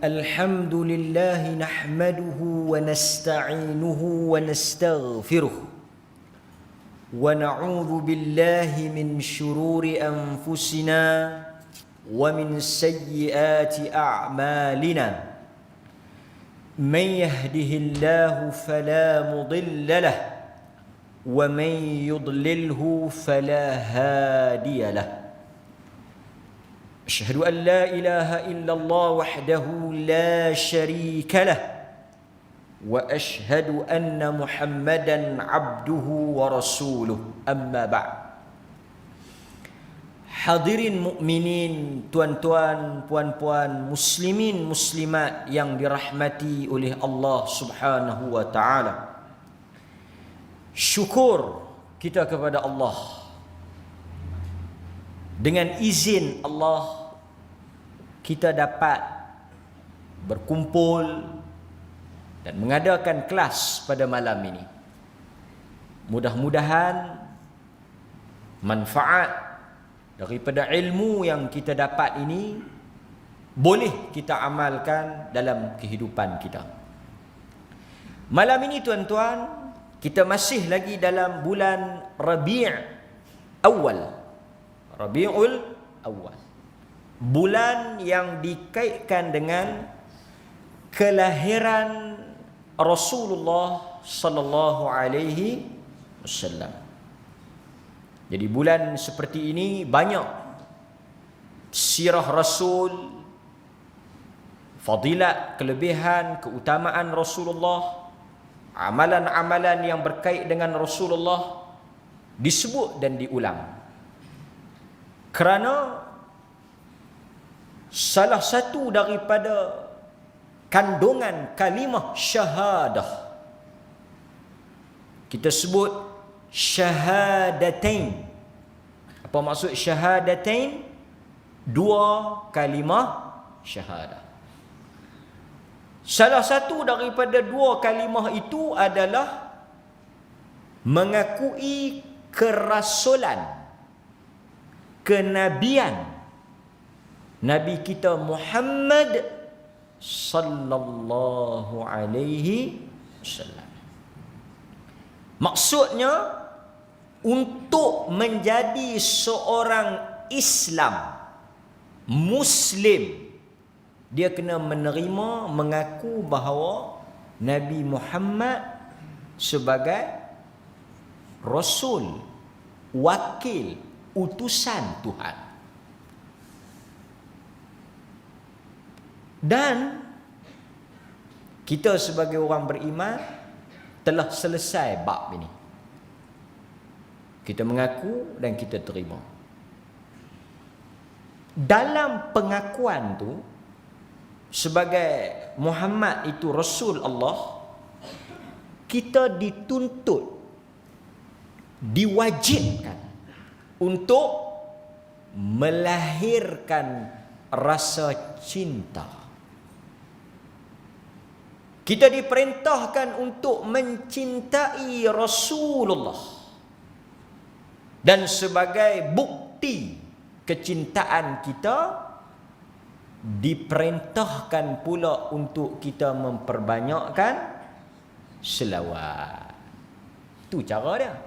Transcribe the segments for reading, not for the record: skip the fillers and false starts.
الحمد لله نحمده ونستعينه ونستغفره ونعوذ بالله من شرور أنفسنا ومن سيئات أعمالنا من يهده الله فلا مضل له ومن يضلله فلا هادي له أشهد أن لا إله إلا الله وحده لا شريك له وأشهد أن محمدا عبده ورسوله أما بعد. Hadirin mukminin, tuan-tuan, puan-puan, muslimin, muslimat yang dirahmati oleh Allah Subhanahu wa taala. Syukur kita kepada Allah. Dengan izin Allah, kita dapat berkumpul dan mengadakan kelas pada malam ini. Mudah-mudahan manfaat daripada ilmu yang kita dapat ini boleh kita amalkan dalam kehidupan kita. Malam ini tuan-tuan, kita masih lagi dalam bulan Rabiul Awal. Bulan yang dikaitkan dengan kelahiran Rasulullah sallallahu alaihi wasallam. Jadi bulan seperti ini banyak sirah Rasul, fadilat, kelebihan, keutamaan Rasulullah, amalan-amalan yang berkait dengan Rasulullah disebut dan diulang. Kerana salah satu daripada kandungan kalimah syahadah, kita sebut syahadatain. Apa maksud syahadatain? Dua kalimah syahadah. Salah satu daripada dua kalimah itu adalah mengakui kerasulan, kenabian Nabi kita Muhammad sallallahu alaihi wasallam. Maksudnya, untuk menjadi seorang Islam, Muslim, dia kena menerima, mengaku bahawa Nabi Muhammad sebagai Rasul, wakil, utusan Tuhan. Dan kita sebagai orang beriman telah selesai bab ini. Kita mengaku dan kita terima. Dalam pengakuan tu, sebagai Muhammad itu Rasul Allah, kita dituntut, diwajibkan untuk melahirkan rasa cinta. Kita diperintahkan untuk mencintai Rasulullah. Dan sebagai bukti kecintaan kita, diperintahkan pula untuk kita memperbanyakkan selawat. Itu cara dia.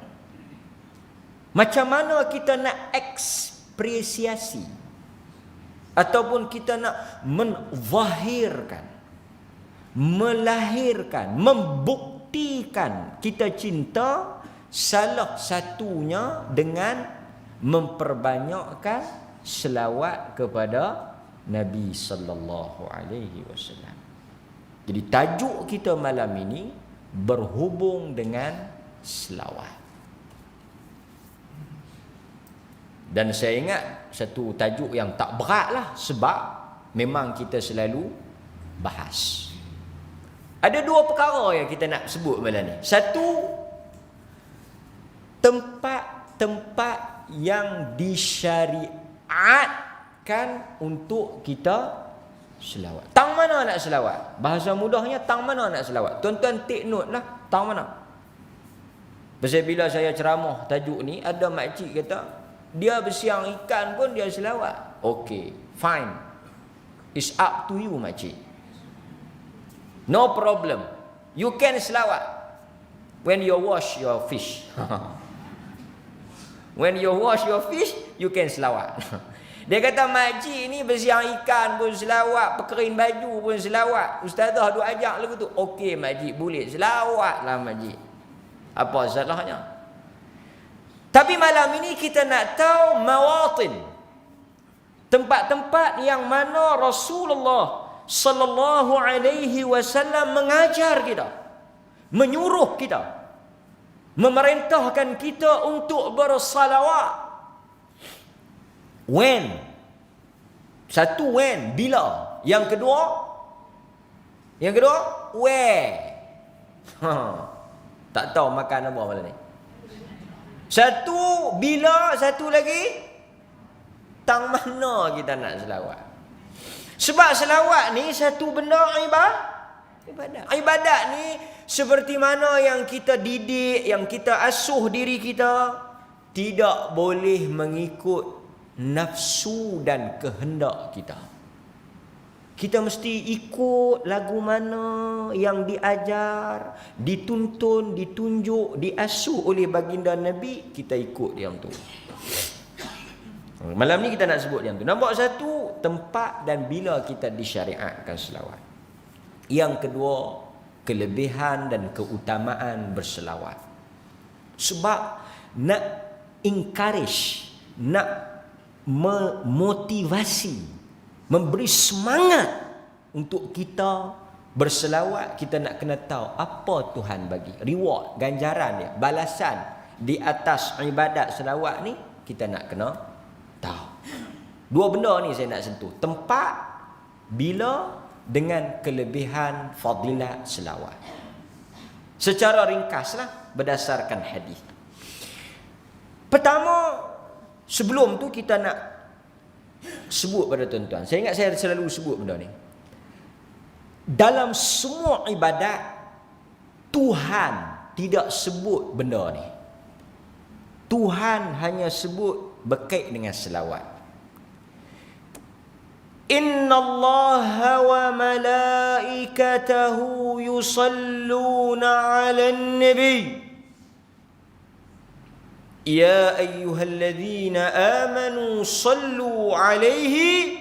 Macam mana kita nak ekspresiasi ataupun kita nak menzahirkan, melahirkan, membuktikan kita cinta, salah satunya dengan memperbanyakkan selawat kepada Nabi sallallahu alaihi wasallam. Jadi tajuk kita malam ini berhubung dengan selawat. Dan saya ingat satu tajuk yang tak berat lah, sebab memang kita selalu bahas. Ada dua perkara yang kita nak sebut malam ni. Satu, tempat-tempat yang disyariatkan untuk kita selawat. Tang mana nak selawat? Bahasa mudahnya, tang mana nak selawat? Tuan-tuan take note lah, tang mana. Pasal bila saya ceramah tajuk ni, ada makcik kata, dia bersiang ikan pun dia selawat. Okey, fine. It's up to you makcik. No problem. You can selawat when you wash your fish. When you wash your fish, you can selawat. Dia kata makcik ni bersiang ikan pun selawat, berkerin baju pun selawat. Ustazah duk ajak lagu tu. Okey makcik, boleh selawatlah makcik. Apa salahnya? Tapi malam ini kita nak tahu mawatin, tempat-tempat yang mana Rasulullah sallallahu alaihi wasallam mengajar kita, menyuruh kita, memerintahkan kita untuk bersalawat. When? Satu when, bila. Yang kedua where. Tak tahu makan apa malam ni. Satu bila, satu lagi tang mana kita nak selawat. Sebab selawat ni satu benda ibadat. Ibadat ni seperti mana yang kita didik, yang kita asuh diri kita, tidak boleh mengikut nafsu dan kehendak kita. Kita mesti ikut lagu mana yang diajar, dituntun, ditunjuk, diasuh oleh baginda Nabi, kita ikut yang tu. Malam ni kita nak sebut yang tu. Nampak satu, tempat dan bila kita disyariatkan selawat. Yang kedua, kelebihan dan keutamaan berselawat. Sebab nak encourage, nak memotivasi, memberi semangat untuk kita berselawat, kita nak kena tahu apa Tuhan bagi. Reward, ganjaran dia, balasan di atas ibadat selawat ni, kita nak kena tahu. Dua benda ni saya nak sentuh. Tempat, bila, dengan kelebihan fadilat selawat. Secara ringkaslah berdasarkan hadis. Pertama, sebelum tu kita nak sebut pada tuan-tuan. Saya ingat saya selalu sebut benda ni. Dalam semua ibadat, Tuhan tidak sebut benda ni. Tuhan hanya sebut berkait dengan selawat. Inna Allaha wa malaikatahu yusalluna 'alan nabi. Ya ayyuhalladzina amanu sallu 'alaihi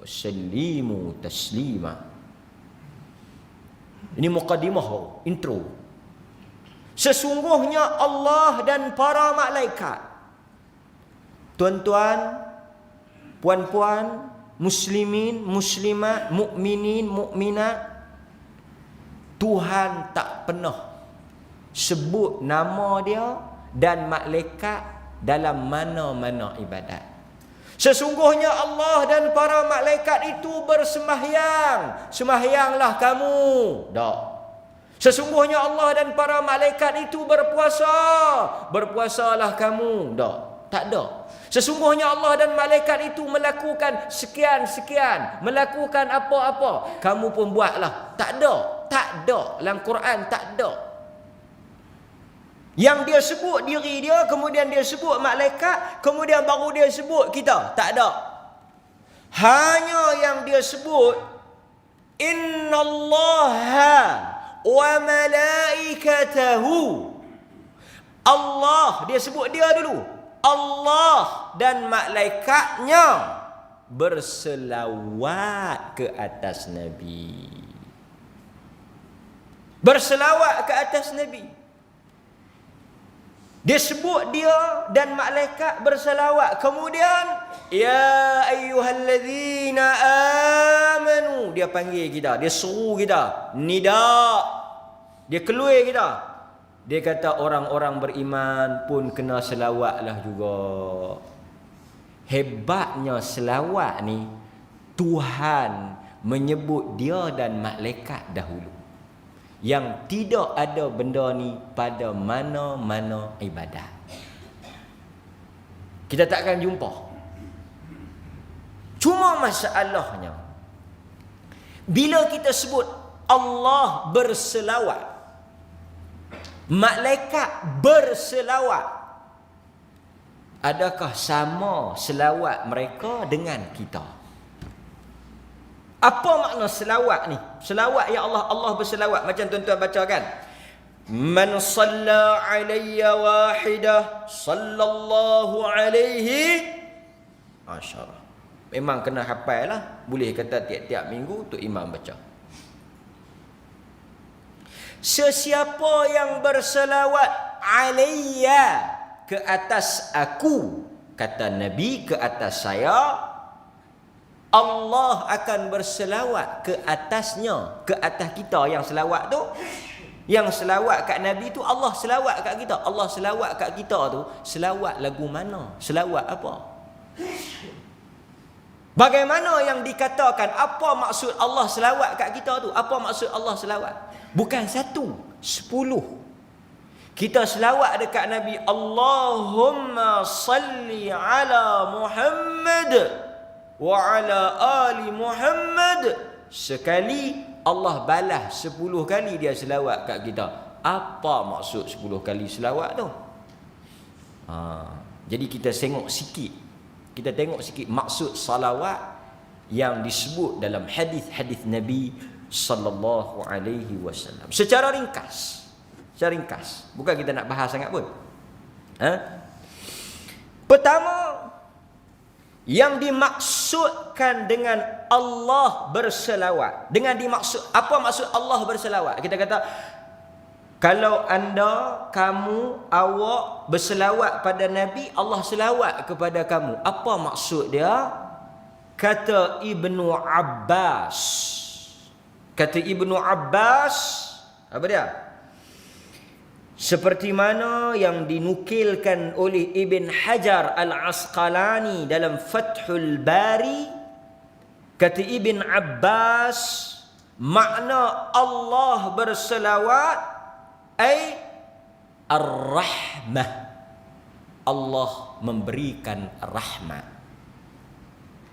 wa sallimu taslima. Ini muqaddimah, intro. Sesungguhnya Allah dan para malaikat, tuan-tuan, puan-puan, muslimin, muslimat, mukminin, mukminat, Tuhan tak pernah sebut nama dia dan malaikat dalam mana-mana ibadat. Sesungguhnya Allah dan para malaikat itu bersembahyang. Sembahyanglah kamu. Tak. Sesungguhnya Allah dan para malaikat itu berpuasa. Berpuasalah kamu. Tak ada. Sesungguhnya Allah dan malaikat itu melakukan sekian-sekian, melakukan apa-apa, kamu pun buatlah. Tak ada. Tak ada. Dalam Quran tak ada. Yang dia sebut diri dia, kemudian dia sebut malaikat, kemudian baru dia sebut kita. Tak ada. Hanya yang dia sebut, innallaha wa malaikatahu. Allah, dia sebut dia dulu. Allah dan malaikatnya berselawat ke atas Nabi. Berselawat ke atas Nabi. Dia sebut dia dan malaikat berselawat. Kemudian, ya ayyuhalladzina amanu. Dia panggil kita, dia seru kita, nida. Dia keluar kita. Dia kata orang-orang beriman pun kena selawatlah juga. Hebatnya selawat ni, Tuhan menyebut dia dan malaikat dahulu. Yang tidak ada benda ni pada mana-mana ibadat. Kita takkan jumpa. Cuma masalahnya, bila kita sebut Allah berselawat, malaikat berselawat, adakah sama selawat mereka dengan kita? Apa makna selawat ni? Selawat ya Allah, Allah berselawat. Macam tuan-tuan baca kan? Man salla alayya wahidah sallallahu alaihi asyara. Memang kena hafal lah. Boleh kata tiap-tiap minggu tu imam baca. Sesiapa yang berselawat alayya, ke atas aku, kata Nabi, ke atas saya, Allah akan berselawat ke atasnya, ke atas kita yang selawat tu. Yang selawat kat Nabi tu, Allah selawat kat kita. Allah selawat kat kita tu, selawat lagu mana? Selawat apa? Bagaimana yang dikatakan? Apa maksud Allah selawat kat kita tu? Apa maksud Allah selawat? Bukan 1, 10. Kita selawat dekat Nabi, Allahumma salli ala Muhammad wa ala ali Muhammad. Sekali Allah balas 10 kali dia selawat kat kita. Apa maksud 10 kali selawat tu? Jadi kita tengok sikit. Kita tengok sikit maksud salawat yang disebut dalam hadis-hadis Nabi sallallahu alaihi wasallam. Secara ringkas. Secara ringkas. Bukan kita nak bahas sangat pun. Pertama, yang dimaksudkan dengan Allah berselawat. Dengan dimaksud, apa maksud Allah berselawat? Kita kata, kalau anda, kamu, awak berselawat pada Nabi, Allah selawat kepada kamu. Apa maksud dia? Kata Ibnu Abbas. Kata Ibnu Abbas, apa dia? Seperti mana yang dinukilkan oleh Ibn Hajar Al-Asqalani dalam Fathul Bari, kata Ibn Abbas, makna Allah berselawat ay ar-rahmah. Allah memberikan rahmat.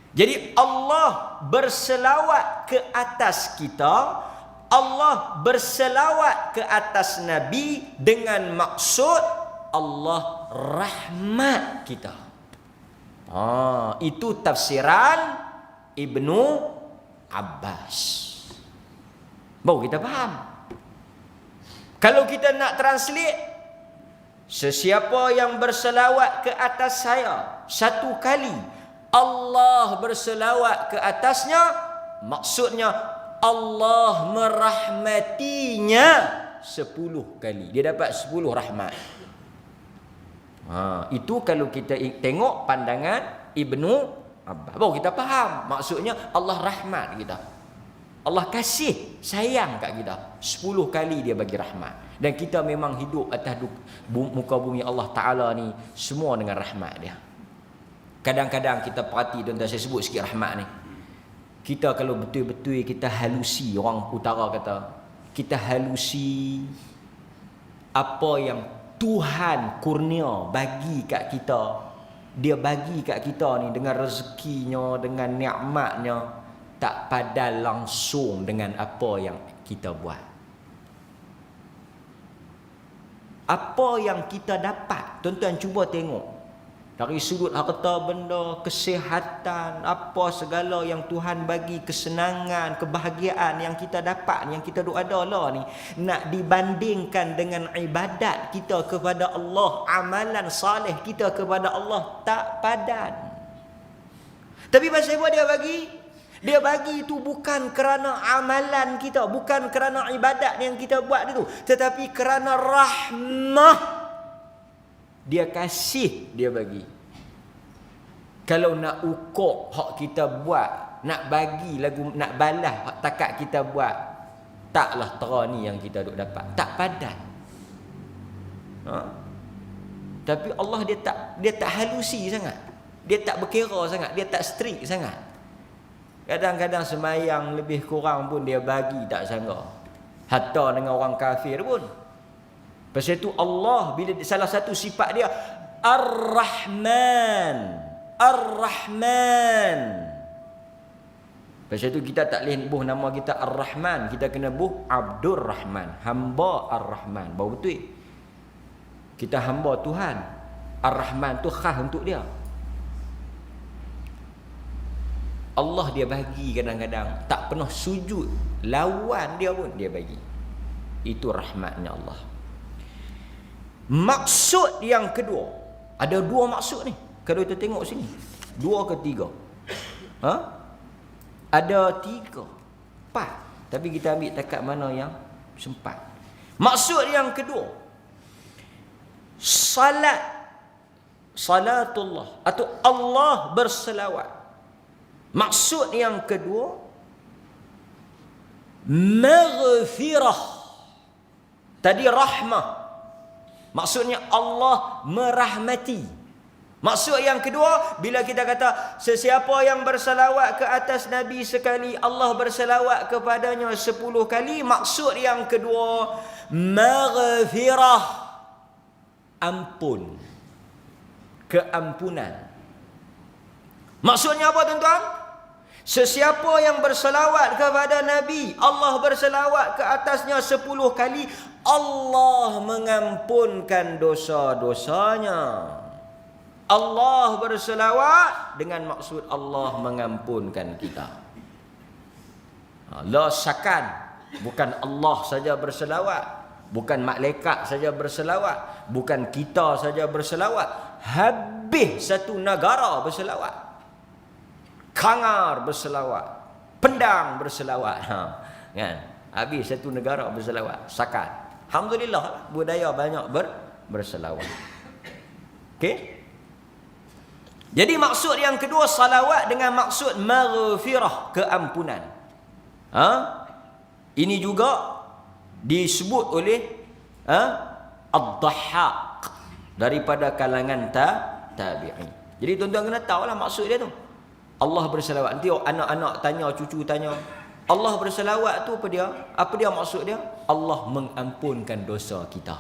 Jadi Allah berselawat ke atas kita, Allah berselawat ke atas Nabi dengan maksud Allah rahmat kita. Itu tafsiran Ibnu Abbas. Baru kita faham. Kalau kita nak translate, sesiapa yang berselawat ke atas saya 1 kali, Allah berselawat ke atasnya, maksudnya Allah merahmatinya 10 kali. Dia dapat 10 rahmat. Itu kalau kita tengok pandangan Ibnu Abbas. Baru kita faham. Maksudnya Allah rahmat kita. Allah kasih, sayang kat kita. 10 kali dia bagi rahmat. Dan kita memang hidup atas muka bumi Allah Ta'ala ni semua dengan rahmat dia. Kadang-kadang kita perhati, tuan-tuan, saya sebut sikit rahmat ni. Kita kalau betul-betul kita halusi, orang utara kata, kita halusi apa yang Tuhan kurnia bagi kat kita. Dia bagi kat kita ni dengan rezekinya, dengan nikmatnya, tak padan langsung dengan apa yang kita buat. Apa yang kita dapat, tuan-tuan cuba tengok. Dari sudut harta benda, kesihatan, apa segala yang Tuhan bagi, kesenangan, kebahagiaan yang kita dapat, yang kita ada lah ni, nak dibandingkan dengan ibadat kita kepada Allah, amalan salih kita kepada Allah, tak padan. Tapi pasal apa dia bagi? Dia bagi itu bukan kerana amalan kita, bukan kerana ibadat yang kita buat itu, tetapi kerana rahmah. Dia kasih, dia bagi. Kalau nak ukur hak kita buat, nak bagi lagu, nak balas hak takat kita buat, taklah terani yang kita duk dapat, tak padan. Tapi Allah dia tak halusi sangat. Dia tak berkira sangat, dia tak strict sangat. Kadang-kadang semayang lebih kurang pun dia bagi tak sangka. Hatta dengan orang kafir pun. Pasal itu Allah, bila salah satu sifat dia Ar-Rahman. Ar-Rahman. Pasal itu kita tak boleh buh nama kita Ar-Rahman. Kita kena buh Abdur Rahman. Hamba Ar-Rahman. Baru betul. Kita hamba Tuhan. Ar-Rahman tu khas untuk dia. Allah dia bagi kadang-kadang. Tak pernah sujud lawan dia pun dia bagi. Itu rahmatnya Allah. Maksud yang kedua, ada dua maksud ni. Kalau kita tengok sini, dua ke tiga? Ada tiga, empat. Tapi kita ambil takat mana yang sempat. Maksud yang kedua, salatullah atau Allah berselawat. Maksud yang kedua, maghfirah. Tadi rahmah, maksudnya Allah merahmati. Maksud yang kedua, bila kita kata sesiapa yang bersalawat ke atas Nabi sekali, Allah bersalawat kepadanya 10 kali. Maksud yang kedua, maghfirah, ampun, keampunan. Maksudnya apa tuan-tuan? Sesiapa yang bersalawat kepada Nabi, Allah bersalawat ke atasnya 10 kali, Allah mengampunkan dosa-dosanya. Allah bersalawat dengan maksud Allah mengampunkan kita. La syakan, bukan Allah saja bersalawat, bukan malaikat saja bersalawat, bukan kita saja bersalawat, habis satu negara bersalawat. Kangar berselawat, Pendang berselawat, kan? Habis satu negara berselawat, sakat. Alhamdulillah, budaya banyak berselawat. Okey. Jadi maksud yang kedua salawat dengan maksud maghfirah, keampunan. Ini juga disebut oleh Ad-Dhahhak daripada kalangan tabi'in. Jadi tuan-tuan kena tahulah maksud dia tu. Allah bersalawat. Nanti anak-anak tanya, cucu tanya, Allah bersalawat tu apa dia? Apa dia maksud dia? Allah mengampunkan dosa kita.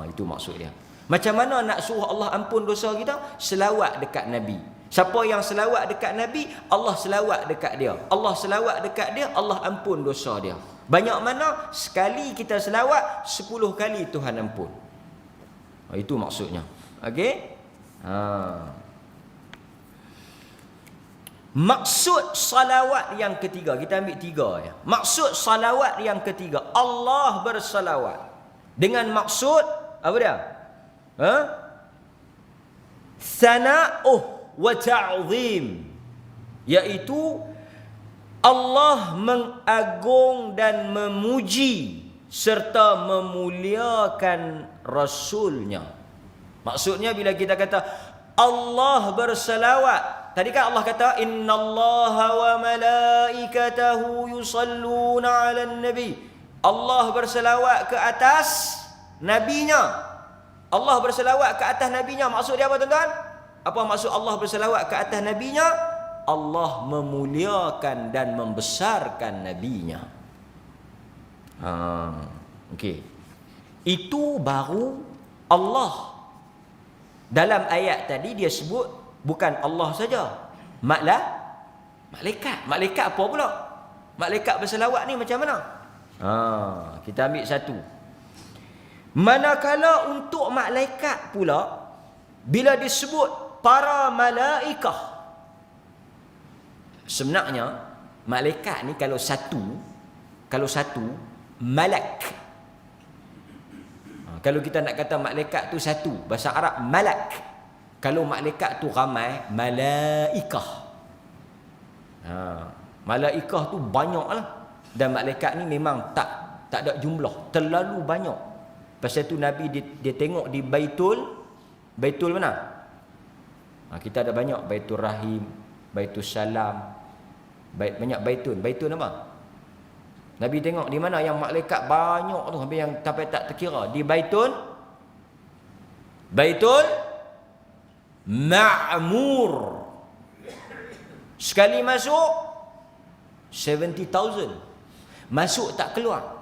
Itu maksud dia. Macam mana nak suruh Allah ampun dosa kita? Selawat dekat Nabi. Siapa yang selawat dekat Nabi, Allah selawat dekat dia. Allah selawat dekat dia, Allah ampun dosa dia. Banyak mana? Sekali kita selawat, 10 kali Tuhan ampun. Itu maksudnya. Okey? Maksud salawat yang ketiga, kita ambil 3 ya. Maksud salawat yang ketiga, Allah bersalawat dengan maksud apa dia? Sana'uh wa ta'zim, iaitu Allah mengagung dan memuji serta memuliakan Rasulnya. Maksudnya bila kita kata Allah bersalawat, tadi kan Allah kata innallaha wa malaikatahu yusalluna 'alan nabi. Allah berselawat ke atas nabinya. Allah berselawat ke atas nabinya. Maksud dia apa tuan-tuan? Apa maksud Allah berselawat ke atas nabinya? Allah memuliakan dan membesarkan nabinya. Okey. Itu baru Allah. Dalam ayat tadi dia sebut bukan Allah saja, malaikat. Malaikat apa pula? Malaikat berselawat ni macam mana? Kita ambil satu. Manakala untuk malaikat pula, bila disebut para malaikah, sebenarnya malaikat ni kalau satu malak. Kalau kita nak kata malaikat tu satu, bahasa Arab malak. Kalau malaikat tu ramai, malaikah. Malaikah tu banyaklah. Dan malaikat ni memang tak ada jumlah, terlalu banyak. Pasal tu Nabi dia tengok di Baitul mana? Kita ada banyak, Baitul Rahim, Baitul Salam, banyak Baitul apa? Nabi tengok di mana yang malaikat banyak tu, sampai yang sampai tak terkira. Di Baitul Ma'mur. Sekali masuk 70,000. Masuk tak keluar.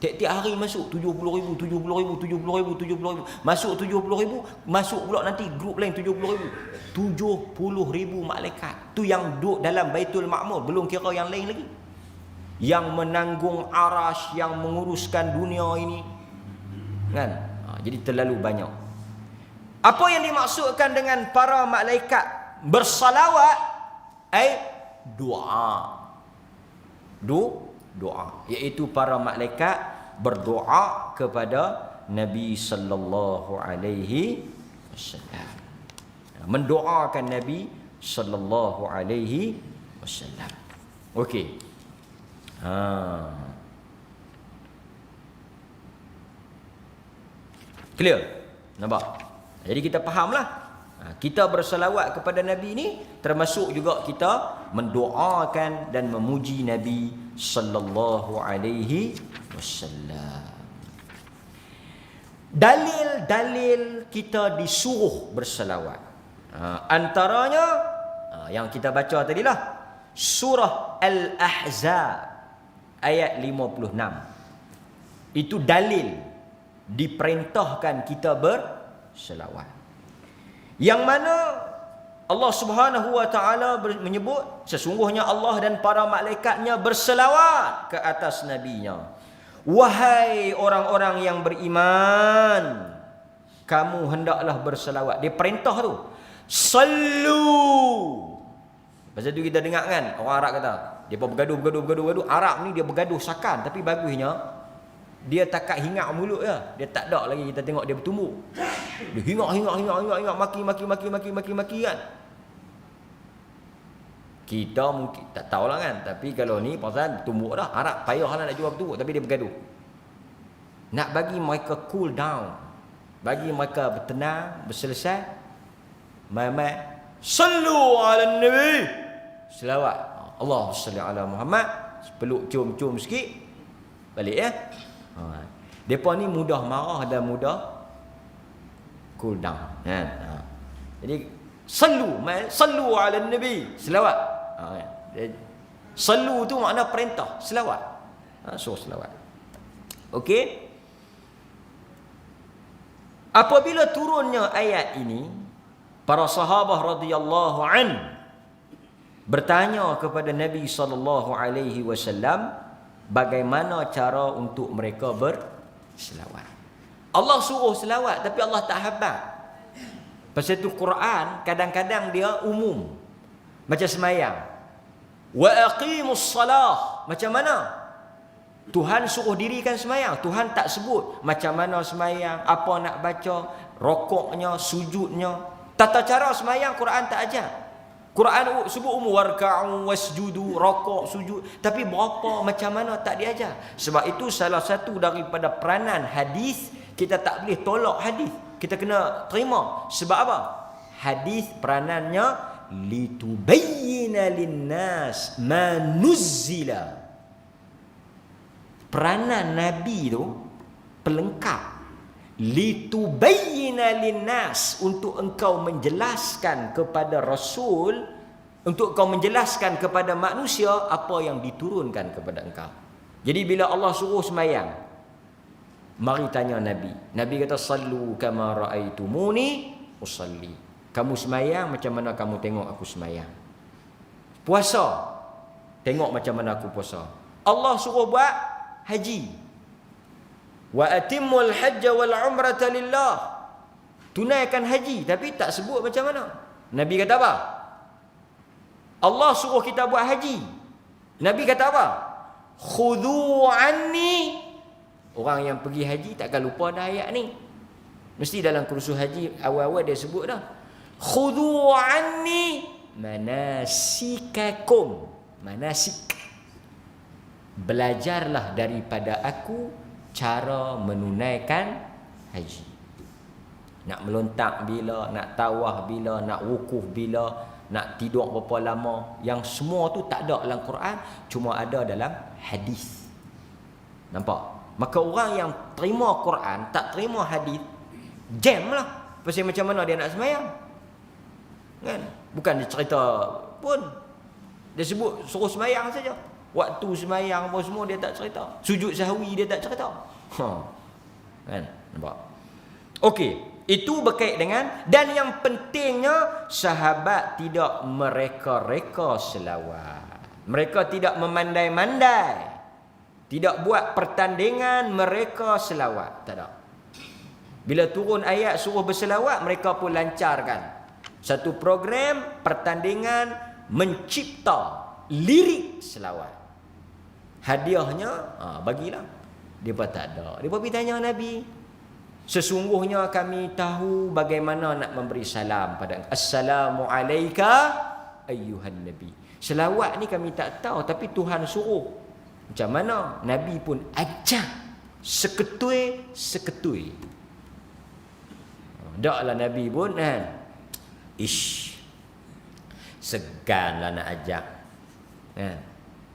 Tiap-tiap hari masuk 70,000, 70,000, 70,000, 70,000. Masuk 70,000, masuk pula nanti grup lain 70,000. 70,000 malaikat. Tu yang duduk dalam Baitul Ma'mur, belum kira yang lain lagi. Yang menanggung arash, yang menguruskan dunia ini. Kan? Jadi terlalu banyak. Apa yang dimaksudkan dengan para malaikat bersalawat? doa. Doa, iaitu para malaikat berdoa kepada Nabi sallallahu alaihi wasallam. Mendoakan Nabi sallallahu alaihi wasallam. Okey. Clear? Nampak? Jadi kita fahamlah. Kita berselawat kepada Nabi ni termasuk juga kita mendoakan dan memuji Nabi sallallahu alaihi wasallam. Dalil-dalil kita disuruh berselawat. Antaranya yang kita baca tadilah surah Al-Ahzab ayat 56. Itu dalil diperintahkan kita berselawat. Yang mana Allah Subhanahu wa taala menyebut sesungguhnya Allah dan para malaikatnya berselawat ke atas nabinya. Wahai orang-orang yang beriman, kamu hendaklah berselawat. Dia perintah tu. Sallu. Pasal tu kita dengar kan orang Arab kata, depa bergaduh. Arab ni dia bergaduh sakan, tapi bagusnya dia takat hingak mulut je. Dia tak ada lagi kita tengok dia bertumbuk. Dia hingak maki kan. Kita mungkin tak tahulah kan, tapi kalau ni pasal tumbuk dah, Arab payahlah nak jual bertumbuk, tapi dia bergaduh. Nak bagi mereka cool down, bagi mereka bertenang, berselesai, mai sallu ala nabi, selawat. Allahumma salli ala Muhammad, peluk cium-cium sikit. Balik ya. Depa ni mudah marah dan mudah cool down kan. Jadi sallu ala nabi, selawat. Sallu tu makna perintah, selawat. Suruh selawat. Okey. Apabila turunnya ayat ini, para sahabat radhiyallahu an bertanya kepada Nabi sallallahu alaihi wasallam bagaimana cara untuk mereka berselawat. Allah suruh selawat tapi Allah tak habaq. Pasal tu Quran kadang-kadang dia umum. Macam semayang. Wa aqimus salah. Macam mana? Tuhan suruh dirikan semayang. Tuhan tak sebut macam mana semayang, apa nak baca, rokoknya, sujudnya. Tata cara semayang Quran tak ajar. Quran sebut umum warka'u wasjudu, rokok, sujud, tapi berapa macam mana tak diajar. Sebab itu salah satu daripada peranan hadis, kita tak boleh tolak hadis. Kita kena terima. Sebab apa? Hadis peranannya litubayyina linnas ma nuzzila. Peranan Nabi tu pelengkap. Litubayyina linnas, untuk engkau menjelaskan kepada Rasul, untuk engkau menjelaskan kepada manusia apa yang diturunkan kepada engkau. Jadi bila Allah suruh semayang, mari tanya Nabi. Nabi kata sallu kama raaitumuni usalli. Kamu semayang macam mana kamu tengok aku semayang. Puasa, tengok macam mana aku puasa. Allah suruh buat haji. Wa atimmul hajja wal umrata lillah. Tunaikan haji, tapi tak sebut macam mana. Nabi kata apa? Allah suruh kita buat haji. Nabi kata apa? Khudhu anni. Orang yang pergi haji takkan lupa dah ayat ni. Mesti dalam kursus haji awal-awal dia sebut dah. Khudhu anni manasikakum. Manasik. Belajarlah daripada aku cara menunaikan haji. Nak melontak bila, nak tawaf bila, nak wukuf bila, nak tidur berapa lama, yang semua tu tak ada dalam Quran, cuma ada dalam hadis. Nampak? Maka orang yang terima Quran, tak terima hadis, jam lah. Pasal macam mana dia nak sembahyang? Kan? Bukan dia cerita pun. Dia sebut suruh sembahyang saja. Waktu sembahyang apa semua dia tak cerita. Sujud sahwi dia tak cerita. Kan? Nampak? Okey, itu berkait dengan, dan yang pentingnya sahabat tidak mereka-reka selawat. Mereka tidak memandai-mandai. Tidak buat pertandingan mereka selawat. Tak ada. Bila turun ayat suruh berselawat, mereka pun lancarkan satu program pertandingan mencipta lirik selawat. Hadiahnya bagilah. Dia pun tak ada. Dia pun pergi tanya Nabi. Sesungguhnya kami tahu bagaimana nak memberi salam pada Assalamu alayka ayyuhan nabi. Selawat ni kami tak tahu, tapi Tuhan suruh. Macam mana? Nabi pun ajak seketui. Daklah Nabi pun kan. Seganlah nak ajak. Kan?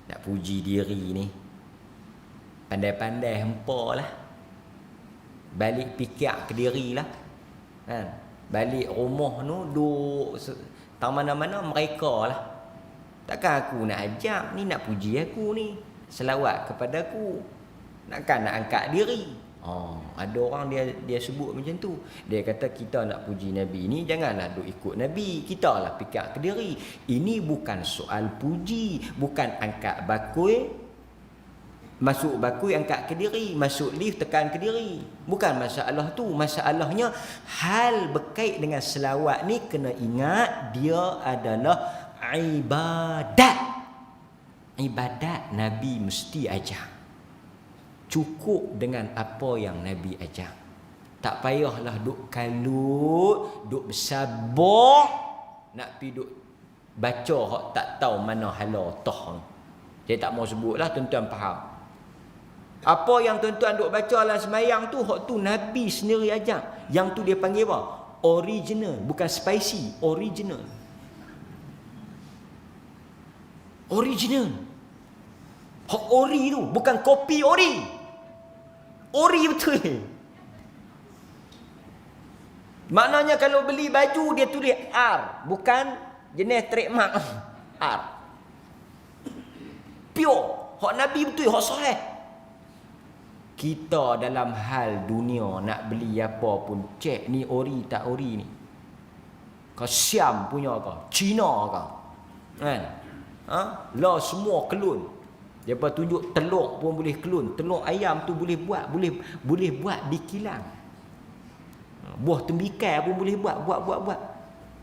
Nak puji diri ni. Pandai-pandai hempalah. Balik fikir ke diri lah. Kan? Balik rumah tu duk tak mana-mana mereka lah. Takkan aku nak ajak ni, nak puji aku ni, selawat kepada aku. Nak angkat diri. Ada orang dia sebut macam tu. Dia kata kita nak puji Nabi ni, janganlah duk ikut Nabi. Kita lah fikir ke diri. Ini bukan soal puji, bukan angkat bakul, masuk bakul angkat ke diri, masuk lift tekan ke diri. Bukan masalah tu. Masalahnya hal berkait dengan selawat ni kena ingat dia adalah ibadat Nabi mesti ajar. Cukup dengan apa yang Nabi ajar. Tak payahlah duk kalut, duk bersabar nak pergi duk baca hak tak tahu mana hala tah. Saya tak mau sebutlah, tuan-tuan faham. Apa yang tuan-tuan duk baca dalam sembahyang tu, hak tu Nabi sendiri ajar. Yang tu dia panggil apa? Original, bukan spicy, original. Original. Hak ori tu, bukan kopi ori. Ori betul. Maknanya kalau beli baju dia tulis R, bukan jenis trademark R. Pure. Hak Nabi betul, hak sahih. Kita dalam hal dunia nak beli apa pun cek ni ori tak ori ni. Kau Siam punya ke? Cina ke? Kan? Lah semua kelun. Dia pun tunjuk telur pun boleh kelun. Telur ayam tu boleh buat di kilang. Buah tembikai pun boleh buat.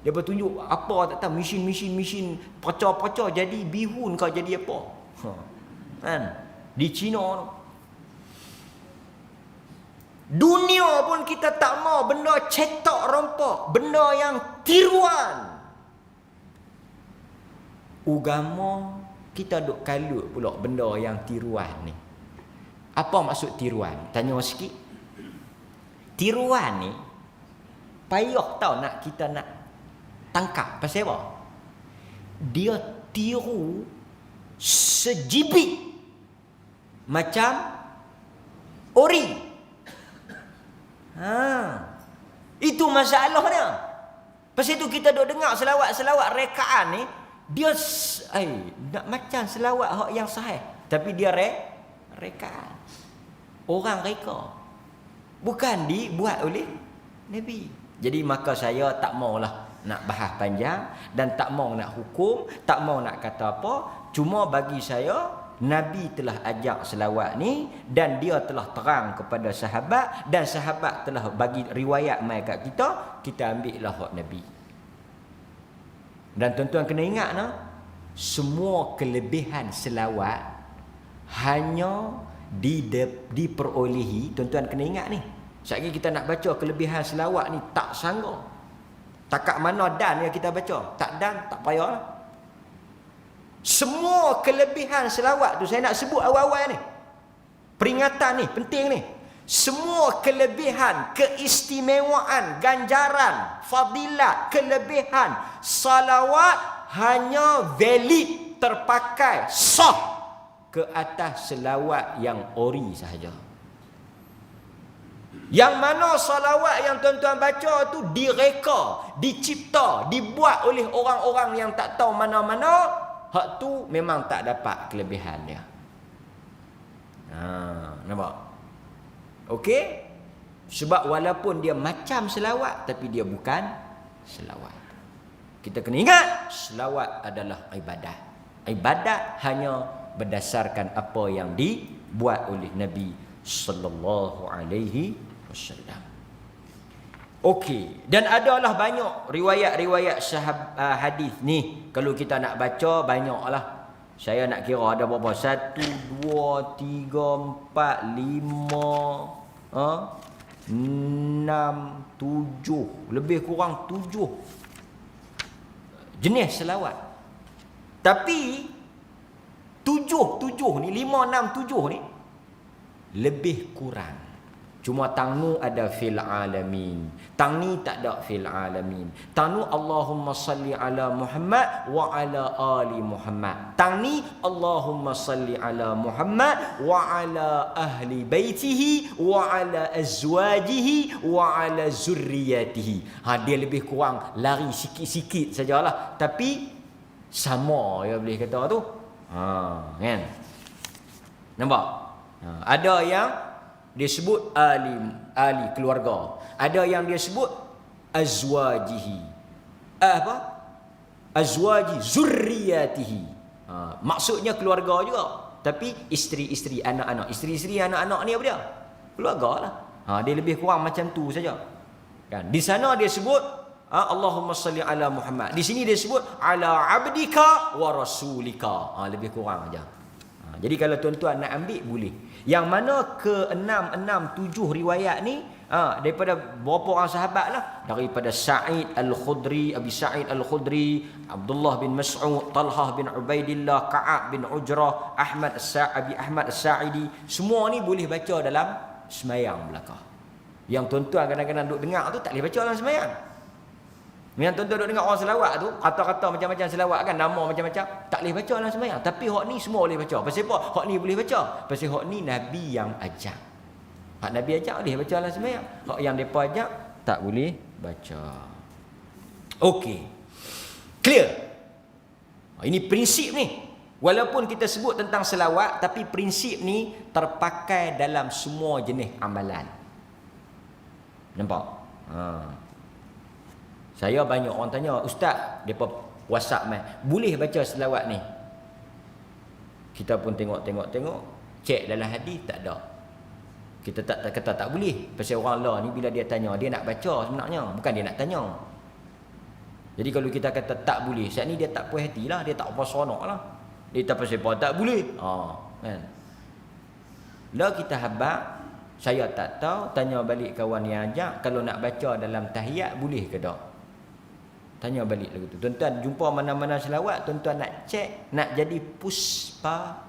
Dia pun tunjuk apa tak tahu, mesin pecah-pecah jadi bihun kau jadi apa. Kan? Di Cina tu. Dunia pun kita tak mau benda cetak rompak, benda yang tiruan. Agama kita duk kalut pula benda yang tiruan ni. Apa maksud tiruan? Tanya sikit. Tiruan ni payah tau kita nak tangkap. Pasal apa? Dia tiru sejibit macam ori. Itu masalahnya. Pasal itu kita duk dengar selawat rekaan ni, dia nak macam selawat hak yang sahih, tapi dia rekaan. Orang reka. Bukan dibuat oleh Nabi. Jadi maka saya tak maulah nak bahas panjang dan tak mau nak hukum, tak mau nak kata apa. Cuma bagi saya Nabi telah ajak selawat ni dan dia telah terang kepada sahabat dan sahabat telah bagi riwayat mai kat kita ambillah hak Nabi. Dan tuan-tuan kena ingat semua kelebihan selawat hanya diperolehi. Tuan-tuan kena ingat ni. Sekali kita nak baca kelebihan selawat ni tak sanggup. Takat mana dan yang kita baca? Tak dan, tak payahlah. Semua kelebihan selawat tu saya nak sebut awal-awal ni. Peringatan ni, penting ni. Semua kelebihan, keistimewaan, ganjaran, fadilat, kelebihan salawat hanya valid, terpakai, sah ke atas selawat yang ori sahaja. Yang mana salawat yang tuan-tuan baca tu direka, dicipta, dibuat oleh orang-orang yang tak tahu mana-mana, hak tu memang tak dapat kelebihan dia. Nampak? Okey? Sebab walaupun dia macam selawat, tapi dia bukan selawat. Kita kena ingat, selawat adalah ibadat. Ibadat hanya berdasarkan apa yang dibuat oleh Nabi sallallahu alaihi wasallam. Okey, dan adalah banyak riwayat-riwayat hadis ni. Kalau kita nak baca banyaklah. Saya nak kira ada berapa? 1, 2, 3, 4, 5, 6, 7. Lebih kurang 7 jenis selawat. Tapi 7 ni, 5, 6, 7 ni lebih kurang. Cuma tang nu ada fil alamin. Tang ni tak ada fil alamin. Tang nu Allahumma salli ala Muhammad wa ala ali Muhammad. Tang ni Allahumma salli ala Muhammad wa ala ahli baitihi wa ala azwajihi wa ala zurriyatihi. Dia lebih kurang lari sikit-sikit sajalah. Tapi sama ya boleh kata tu. Kan? Nampak? Ada yang dia sebut ali keluarga. Ada yang dia sebut azwajihi. Azwaji zurriyatihi. Maksudnya keluarga juga. Tapi isteri-isteri, anak-anak. Isteri-isteri, anak-anak ni apa dia? Keluarga lah. Dia lebih kurang macam tu saja. Kan? Di sana dia sebut Allahumma salli ala Muhammad. Di sini dia sebut ala abdika wa rasulika. Lebih kurang aja. Jadi kalau tuan-tuan nak ambil boleh. Yang mana ke-6, 7 riwayat ni daripada berapa orang sahabat lah. Daripada Sa'id Al-Khudri, Abi Sa'id Al-Khudri, Abdullah bin Mas'ud, Talhah bin Ubaidillah, Ka'ab bin Ujrah, Abi Ahmad As-Sa'idi. Semua ni boleh baca dalam semayang belakang. Yang tuan-tuan kadang-kadang duk dengar tu tak boleh baca dalam semayang. Yang tuan-tuan duk dengar orang selawat tu, kata-kata macam-macam selawat kan, nama macam-macam, tak boleh baca dalam sembahyang. Tapi hak ni semua boleh baca. Pasal apa? Hak ni boleh baca. Pasal hak ni Nabi yang ajak. Hak Nabi ajak boleh baca dalam sembahyang. Hak yang depa ajak tak boleh baca. Okey. Clear? Ini prinsip ni. Walaupun kita sebut tentang selawat, tapi prinsip ni terpakai dalam semua jenis amalan. Nampak? Saya banyak orang tanya, Ustaz, depa WhatsApp boleh baca selawat ni? Kita pun tengok, cek dalam hadis tak ada. Kita tak kata tak boleh. Pasal orang lah ni bila dia tanya, dia nak baca sebenarnya, bukan dia nak tanya. Jadi kalau kita kata tak boleh, saat ni dia tak puas hati lah, dia tak apa seronok lah. Dia tak pasal apa tak boleh. Kan? Lah kita habaq, saya tak tahu, tanya balik kawan yang ajak, kalau nak baca dalam tahiyat boleh ke tak? Tanya balik lagu tu. Tuan-tuan jumpa mana-mana selawat, tuan-tuan nak cek, nak jadi puspakom.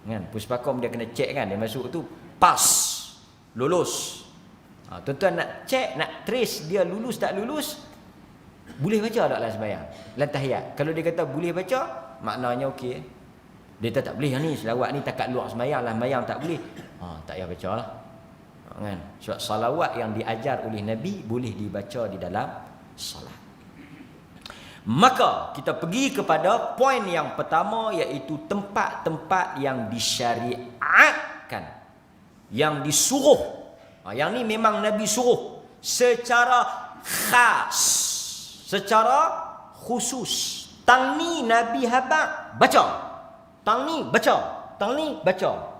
Kan? Puspakom dia kena cek kan, dia masuk tu pas, lulus. Tuan-tuan nak cek, nak trace dia lulus tak lulus, boleh baca tak dalam sembahyang? Dalam tahiyat. Kalau dia kata boleh baca, maknanya okey. Dia tak boleh yang ni, selawat ni takat luar sembahyang lah, sembahyang tak boleh. Tak payah baca lah. Kan? Sebab salawat yang diajar oleh Nabi boleh dibaca di dalam salat. Maka kita pergi kepada poin yang pertama, iaitu tempat-tempat yang disyariatkan, yang disuruh. Yang ni memang Nabi suruh secara khas, secara khusus. Tang ni Nabi habaq baca, tang ni baca, tang ni baca.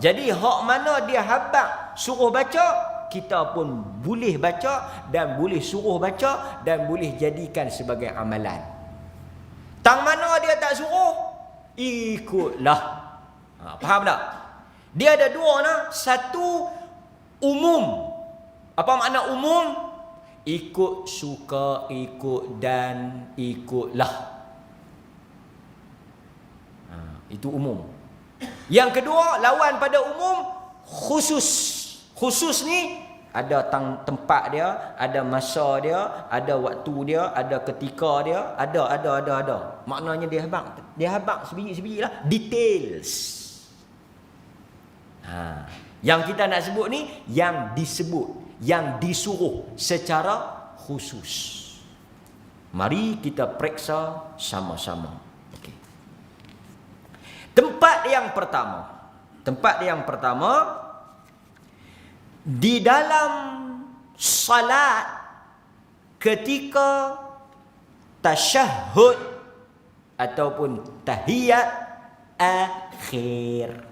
Jadi hak mana dia habaq suruh baca, kita pun boleh baca dan boleh suruh baca dan boleh jadikan sebagai amalan. Tang mana dia tak suruh, ikutlah. Faham tak? Dia ada dua nah. Satu umum. Apa makna umum? Ikut suka, ikut dan ikutlah. Itu umum. Yang kedua, lawan pada umum, khusus. Khusus ni ada tempat dia, ada masa dia, ada waktu dia, ada ketika dia, ada. Maknanya dia habaq sebiji-sebiji lah, details. Yang kita nak sebut ni, yang disebut, yang disuruh secara khusus. Mari kita periksa sama-sama. Tempat yang pertama di dalam salat ketika tasyahud ataupun tahiyat akhir.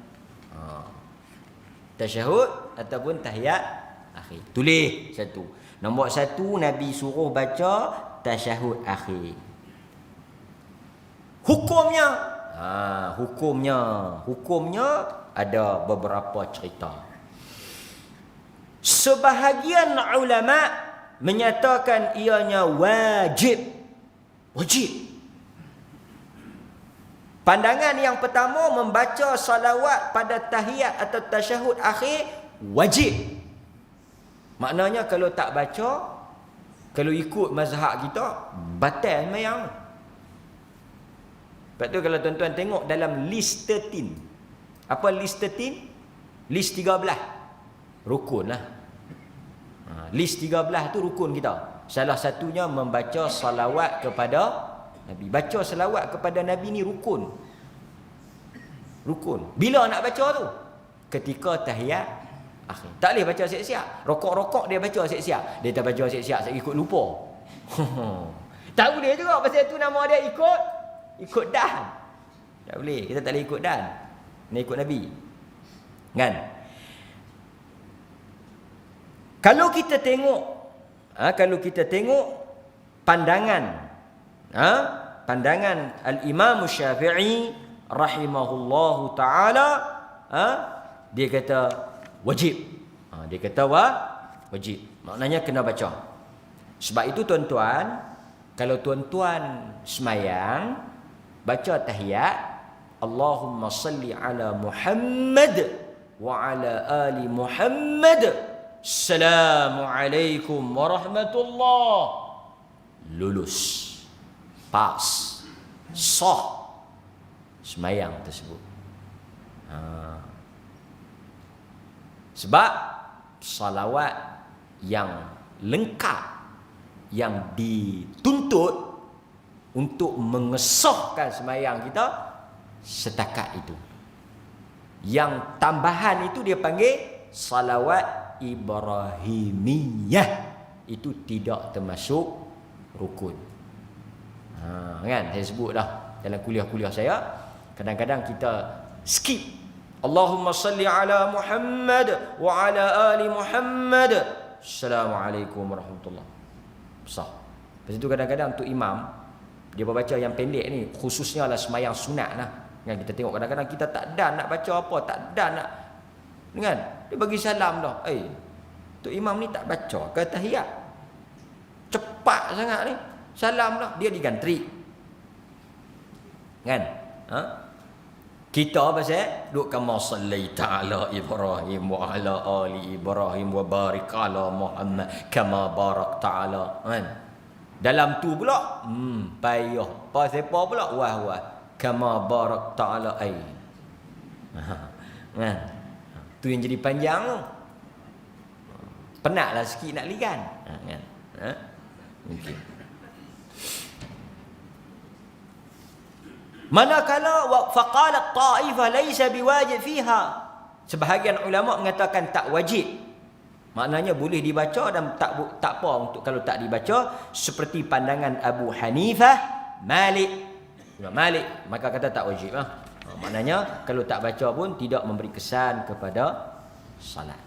Tasyahud ataupun tahiyat akhir. Tulis satu. Nombor 1, Nabi suruh baca tasyahud akhir. Hukumnya ada beberapa cerita. Sebahagian ulama menyatakan ianya wajib. Pandangan yang pertama, membaca salawat pada tahiyat atau tasyahud akhir wajib. Maknanya kalau tak baca, kalau ikut mazhab kita, batal sembahyang. Lepas tu kalau tuan-tuan tengok dalam list 13. Apa list 13? List 13. Rukun lah. List 13 tu rukun kita. Salah satunya membaca salawat kepada Nabi. Baca salawat kepada Nabi ni rukun. Bila nak baca tu? Ketika tahiyat akhir. Tak boleh baca siap-siap. Rokok-rokok dia baca siap-siap. Dia tak baca siap-siap, saya ikut lupa. Tak boleh juga, pasal tu nama dia ikut dan. Tak boleh, kita tak boleh ikut dan. Nak ikut Nabi. Kan? Kalau kita tengok pandangan Al-Imam Syafi'i rahimahullahu ta'ala, dia kata wajib. Dia kata wajib. Maknanya kena baca. Sebab itu tuan-tuan, kalau tuan-tuan semayang, baca tahiyat, Allahumma salli ala Muhammad wa ala ali Muhammad. Assalamualaikum warahmatullahi. Lulus. Pas. Sah semayang tersebut. Sebab salawat yang lengkap, yang dituntut untuk mengesahkan semayang kita, setakat itu. Yang tambahan itu dia panggil salawat Ibrahimiyah. Itu tidak termasuk rukun. Kan saya sebut dah dalam kuliah-kuliah saya, kadang-kadang kita skip Allahumma salli ala Muhammad wa ala ali Muhammad. Assalamualaikum warahmatullahi. Sah. Lepas itu kadang-kadang untuk imam, dia berbaca yang pendek ni, khususnya lah semayang sunat lah. Kan kita tengok kadang-kadang kita tak dan nak baca apa, tak dan nak, kan? Dia bagi salam dah. Tok imam ni tak baca ke tahiyat? Cepat sangat ni. Salam dah, dia digantri. Kan? Kita pasal duk kama sallaita ala Ibrahim wa ala ali Ibrahim wa barik ala Muhammad kama barakta ala. Kan? Dalam tu pula payah. Pasal apa pula? Wah kama barakta ala ai. Kan? Tu yang jadi panjang tu. Penatlah sikit nak ligan. Kan? Mungkin. Manakala faqalat ta'ifah laisa biwajib fiha. Sebahagian ulama mengatakan tak wajib. Maknanya boleh dibaca dan tak apa untuk kalau tak dibaca, seperti pandangan Abu Hanifah, Malik, maka kata tak wajib lah. Maknanya kalau tak baca pun tidak memberi kesan kepada salat.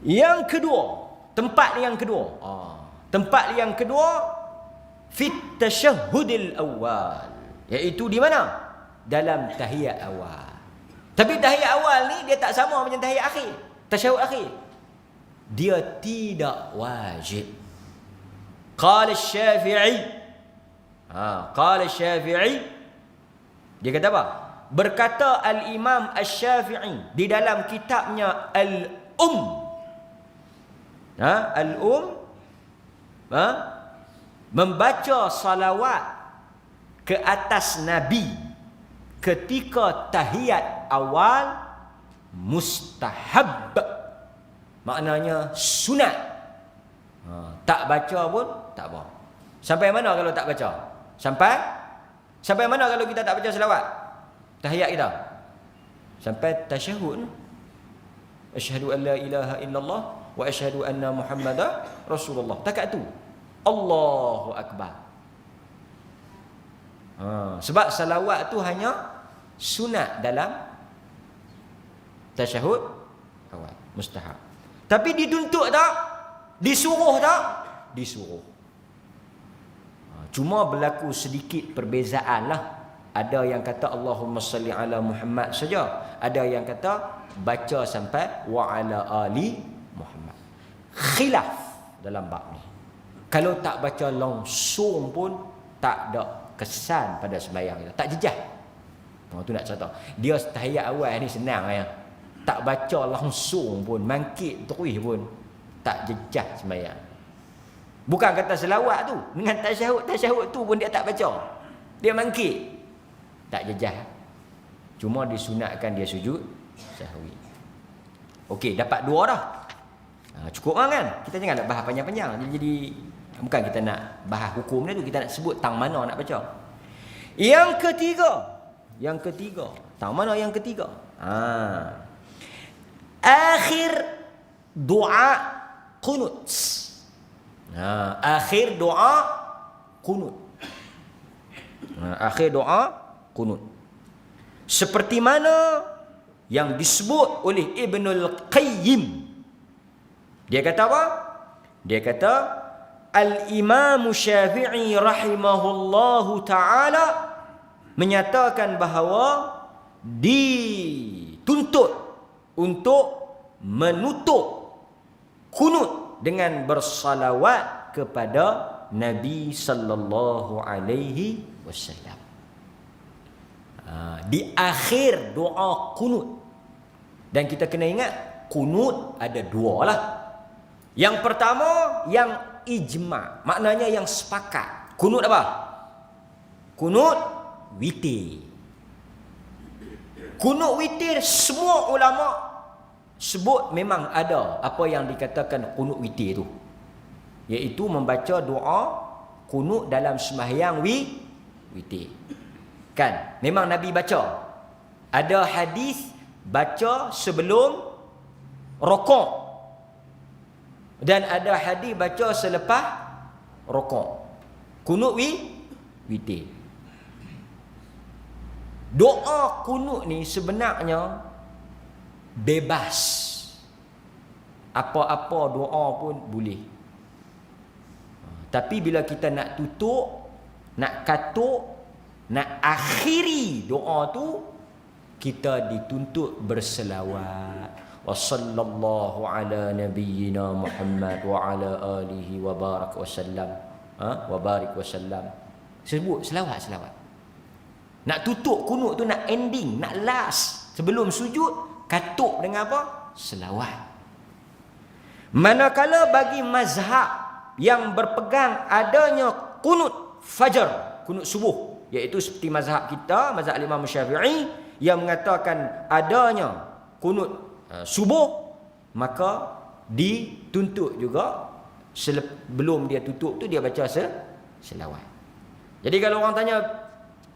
Yang kedua, tempat yang kedua fit tasyahhudil awal, iaitu di mana? Dalam tahiyat awal. Tapi tahiyat awal ni dia tak sama macam tahiyat akhir, tasyahud akhir. Dia tidak wajib. Qala Syafi'i, dia kata apa? Berkata Al-Imam Asy-Syafi'i di dalam kitabnya membaca salawat ke atas Nabi ketika tahiyat awal mustahab. Maknanya sunat. Tak baca pun tak apa. Sampai mana kalau tak baca? Sampai mana kalau kita tak baca selawat tahiyat kita? Sampai tasyahud. Asyhadu an la ilaha illallah wa asyhadu anna Muhammadar Rasulullah. Takat tu. Allahu akbar. Sebab salawat tu hanya sunat dalam tasyahud awal, mustahab. Tapi dituntut tak? Disuruh tak? Disuruh. Cuma berlaku sedikit perbezaan lah. Ada yang kata Allahumma salli ala Muhammad saja. Ada yang kata baca sampai wa ala ali Muhammad. Khilaf dalam bab ni. Kalau tak baca langsung pun tak ada kesan pada sembahyang kita. Tak jejah. Tu nak cerita. Dia tahiyat awal ni senang ya. Tak baca langsung pun, mangkit terus pun tak jejah sembahyang. Bukan kata selawat tu, dengan tasyahud tu pun dia tak baca. Dia mangkit. Tak jejah. Cuma disunatkan dia sujud sahwi. Okey, dapat 2 dah. Cukup kan? Kita jangan nak bahas panjang-panjang. Jadi bukan kita nak bahas hukum dia tu, kita nak sebut tang mana nak baca. Yang ketiga, tang mana yang ketiga? Akhir doa qunut. Akhir doa qunut. Akhir doa qunut. Seperti mana yang disebut oleh Ibnul Qayyim. Dia kata apa? Dia kata Al-Imam Syafi'i rahimahullahu ta'ala menyatakan bahawa dituntut untuk menutup kunut dengan bersalawat kepada Nabi sallallahu alaihi wasallam. Di akhir doa kunut. Dan kita kena ingat kunut ada 2 lah. Yang pertama yang ijma', maknanya yang sepakat. Kunut apa? Kunut witir. Kunut witir semua ulama sebut memang ada apa yang dikatakan kunut witir tu, iaitu membaca doa kunut dalam sembahyang witir. Kan? Memang Nabi baca. Ada hadis baca sebelum rokok. Dan ada hadis baca selepas rokok. Kunut witir. Doa kunut ni sebenarnya bebas. Apa-apa doa pun boleh. Tapi bila kita nak tutup, nak katuk, nak akhiri doa tu, kita dituntut berselawat. Wa sallallahu ala nabiyyina Muhammad wa ala alihi wa barak wa sallam. Wa barik wa sallam. Sebut selawat. Nak tutup kunut tu, nak ending, nak last. Sebelum sujud, katuk dengan apa? Selawat. Manakala bagi mazhab yang berpegang adanya kunut fajar, kunut subuh, iaitu seperti mazhab kita, mazhab Imam Syafi'i yang mengatakan adanya kunut subuh, maka dituntut juga sebelum dia tutup tu dia baca selawat. Jadi kalau orang tanya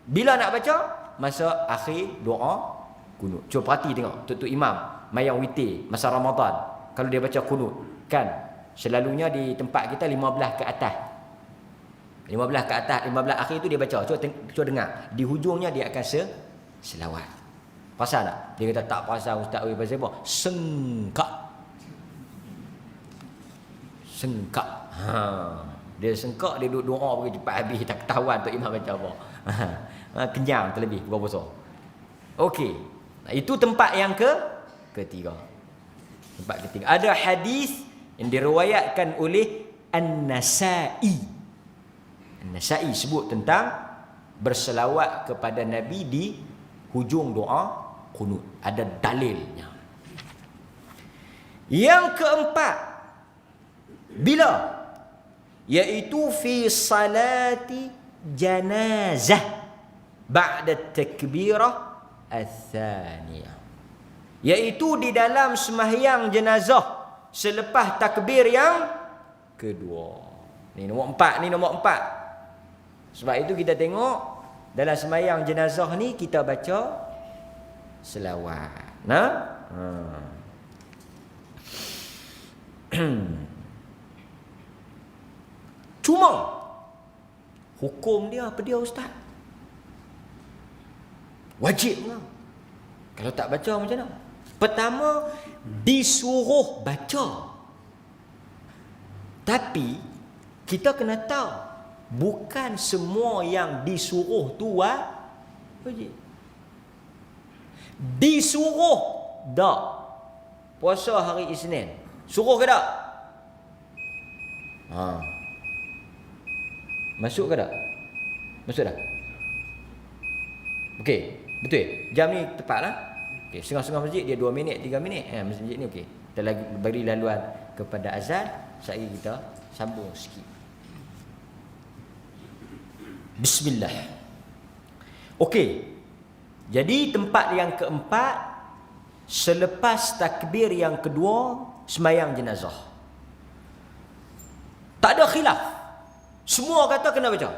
bila nak baca, masa akhir doa kunut. Cuba perhati tengok tutup imam mayang witir masa Ramadan, kalau dia baca kunut kan selalunya di tempat kita 15 ke atas. 15 ke atas, 15 akhir tu dia baca. Cuba dengar. Di hujungnya dia akan selawat. Pasal tak? Dia kata tak pasal ustaz. Pasal apa? Sengkak. Dia sengkak, dia duduk doa pergi cepat habis, tak ketahuan tu imam baca apa. Kenyang terlebih buka puasa. Okey. Itu tempat yang ketiga. Tempat ketiga. Ada hadis yang diriwayatkan oleh An-Nasa'i. An-Nasa'i sebut tentang berselawat kepada Nabi di hujung doa kunut. Ada dalilnya. Yang keempat, bila? Iaitu fi salati janazah ba'da takbirah al-thaniyah. Iaitu di dalam sembahyang jenazah selepas takbir yang kedua. Ni nombor 4, Sebab itu kita tengok dalam sembahyang jenazah ni kita baca selawat. Cuma hukum dia apa dia ustaz? Wajib ke? Kalau tak baca macam mana? Pertama, disuruh baca. Tapi kita kena tahu Bukan semua yang disuruh tu wajib. Disuruh tak. Puasa hari Isnin. Suruh ke tak? Masuk ke tak? Masuk dah? Okey, betul. Jam ni tepat lah. Okey, setengah-setengah masjid dia 2 minit, 3 minit. Masjid ni okey. Kita lagi beri laluan kepada azan. Sekali kita sambung sikit. Bismillah. Okey. Jadi tempat yang keempat, selepas takbir yang kedua, sembahyang jenazah. Tak ada khilaf. Semua kata kena baca.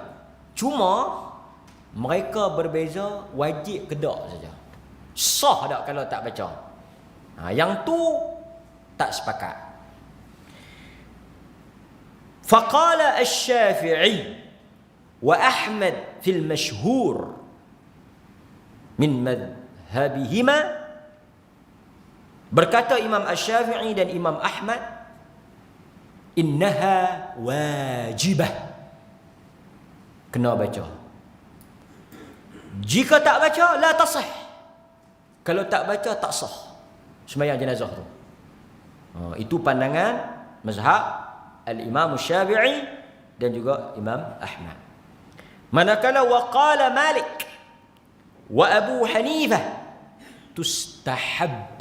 Cuma mereka berbeza wajib ke tak saja. Sah tak kalau tak baca. Yang tu tak sepakat. Faqala Asy-Syafi'i wa Ahmad fil masyhur min madhhabihima, berkata Imam Asy-Syafi'i dan Imam Ahmad, innaha wajibah, kena baca. Jika tak baca la tasih, kalau tak baca tak sah sembahyang jenazah tu. Itu pandangan mazhab al-Imam Asy-Syafi'i dan juga Imam Ahmad. Manakala waqala Malik wa Abu Hanifah tustahab,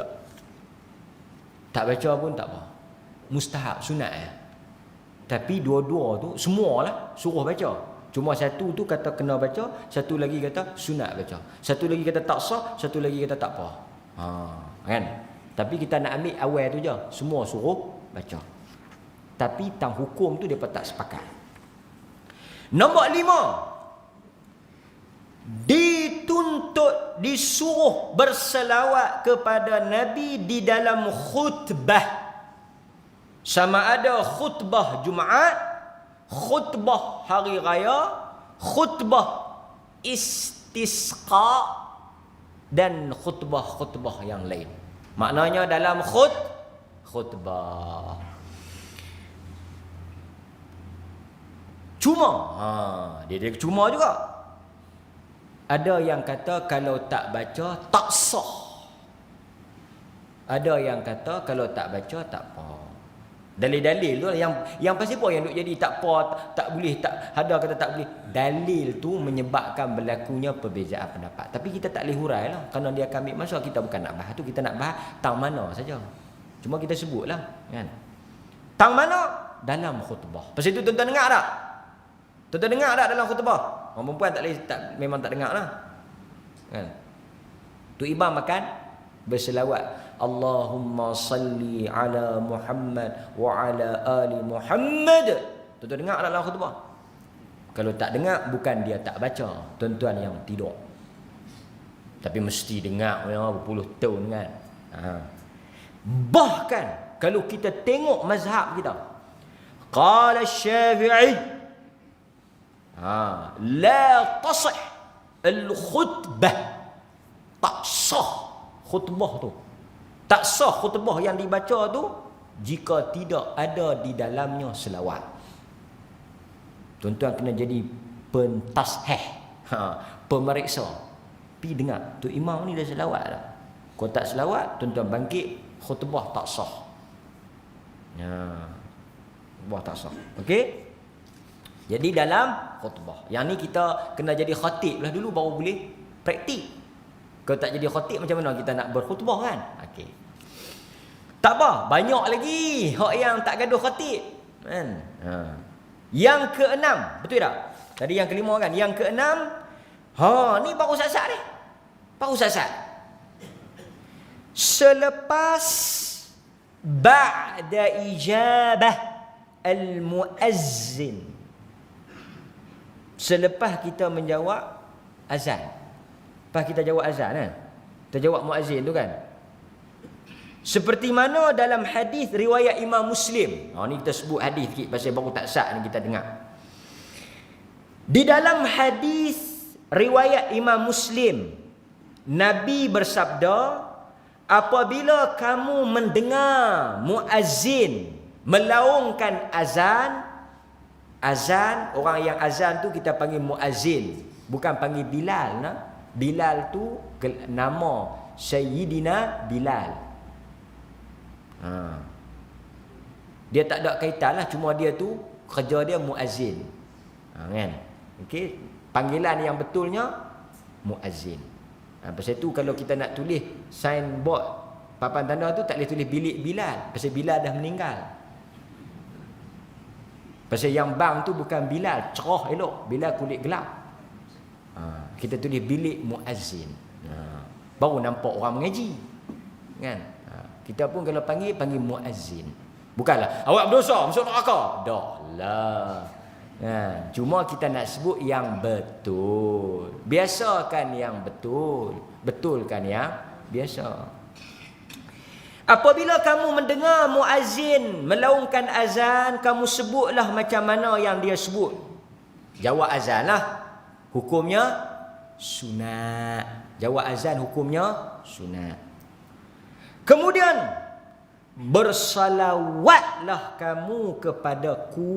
tak baca pun tak apa, mustahab, sunat Tapi dua-dua tu semualah suruh baca. Cuma satu tu kata kena baca, satu lagi kata sunat baca, satu lagi kata tak sah, satu lagi kata tak apa. Kan? Tapi kita nak ambil awal tu je, semua suruh baca. Tapi tang hukum tu depa tak sepakat. Nombor 5, dituntut, disuruh berselawat kepada Nabi di dalam khutbah. Sama ada khutbah Jumaat, khutbah hari raya, khutbah istisqa dan khutbah-khutbah yang lain. Maknanya dalam khutbah. Cuma dia cuma juga. Ada yang kata kalau tak baca tak sah. Ada yang kata kalau tak baca tak apa. Dalil-dalil tu yang pasti apa yang duk jadi tak apa, tak boleh, tak ada kata tak boleh. Dalil tu menyebabkan berlakunya perbezaan pendapat. Tapi kita tak boleh hurai lah, kerana dia akan ambil masa. Kita bukan nak bahas tu, kita nak bahas tang mana saja. Cuma kita sebutlah kan. Tang mana? Dalam khutbah. Pasal itu tuan-tuan dengar tak? Tuan-tuan dengar tak dalam khutbah? Orang perempuan tak boleh, memang tak dengar lah. Kan? Tu imam makan berselawat. Allahumma salli ala Muhammad wa ala ali Muhammad. Tuan-tuan dengar dalam khutbah? Kalau tak dengar, bukan dia tak baca. Tuan-tuan yang tidur. Tapi mesti dengar berpuluh tahun kan. Bahkan kalau kita tengok mazhab kita, qala Asy-Syafi'i la tasih al-khutbah, tak sah khutbah tu, tak sah khutbah yang dibaca tu jika tidak ada di dalamnya selawat. Tuan-tuan kena jadi pentasheh, pemeriksa. Pi dengar tu imam ni dah selawat dah. Kalau tak selawat, tuan-tuan bangkit, khutbah tak sah. Khutbah tak sah. Okey? Jadi dalam khutbah. Yang ni kita kena jadi khatib lah dulu baru boleh praktik. Kalau tak jadi khatib macam mana kita nak berkhutbah kan? Okey. Tak apa, banyak lagi hak yang tak gaduh khatib. Kan? Yang keenam, betul tak? Tadi yang kelima kan? Yang keenam, ni baru sasat ni. Baru sasat. Selepas ba'da ijabah al-muazzin, selepas kita menjawab azan. Lepas kita jawab azan kan? Kita jawab muazzin tu kan? Seperti mana dalam hadis riwayat Imam Muslim. Ni kita sebut hadis sikit pasal baru tak sah ni kita dengar. Di dalam hadis riwayat Imam Muslim, Nabi bersabda, apabila kamu mendengar muazzin melaungkan azan, Azan, orang yang azan tu kita panggil muazzin, bukan panggil Bilal. Nah. Bilal tu nama Sayyidina Bilal. Dia tak ada kaitan lah, cuma dia tu kerja dia muazzin. Kan? Okey, panggilan yang betulnya muazzin. Pasal tu kalau kita nak tulis signboard papan tanda tu tak boleh tulis bilik Bilal, pasal Bilal dah meninggal. Pasal yang bang tu bukan Bilal, cerah elok, Bilal kulit gelap. Kita tulis bilik muazzin. Baru nampak orang mengaji. Kan? Kita pun kalau panggil muazzin. Bukanlah awak berdosa masuk neraka. Dah lah. Cuma kita nak sebut yang betul. Biasakan yang betul. Betulkan yang biasa. Apabila kamu mendengar muazzin melaungkan azan, kamu sebutlah macam mana yang dia sebut. Jawab azan lah. Hukumnya sunat. Jawab azan hukumnya sunat. Kemudian bersalawatlah kamu kepadaku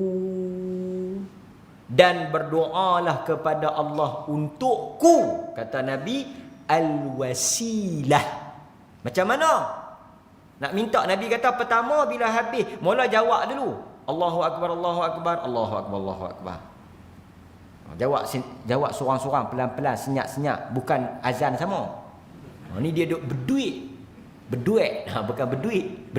dan berdoalah kepada Allah untukku, kata Nabi, al-wasilah. Macam mana nak minta? Nabi kata pertama bila habis mula jawab dulu, Allahu akbar, Allahu akbar, Allahu akbar, Allahu akbar. Jawab seorang-seorang, pelan-pelan, senyap-senyap, bukan azan sama. Ni dia duk berduit. Bukan berduit.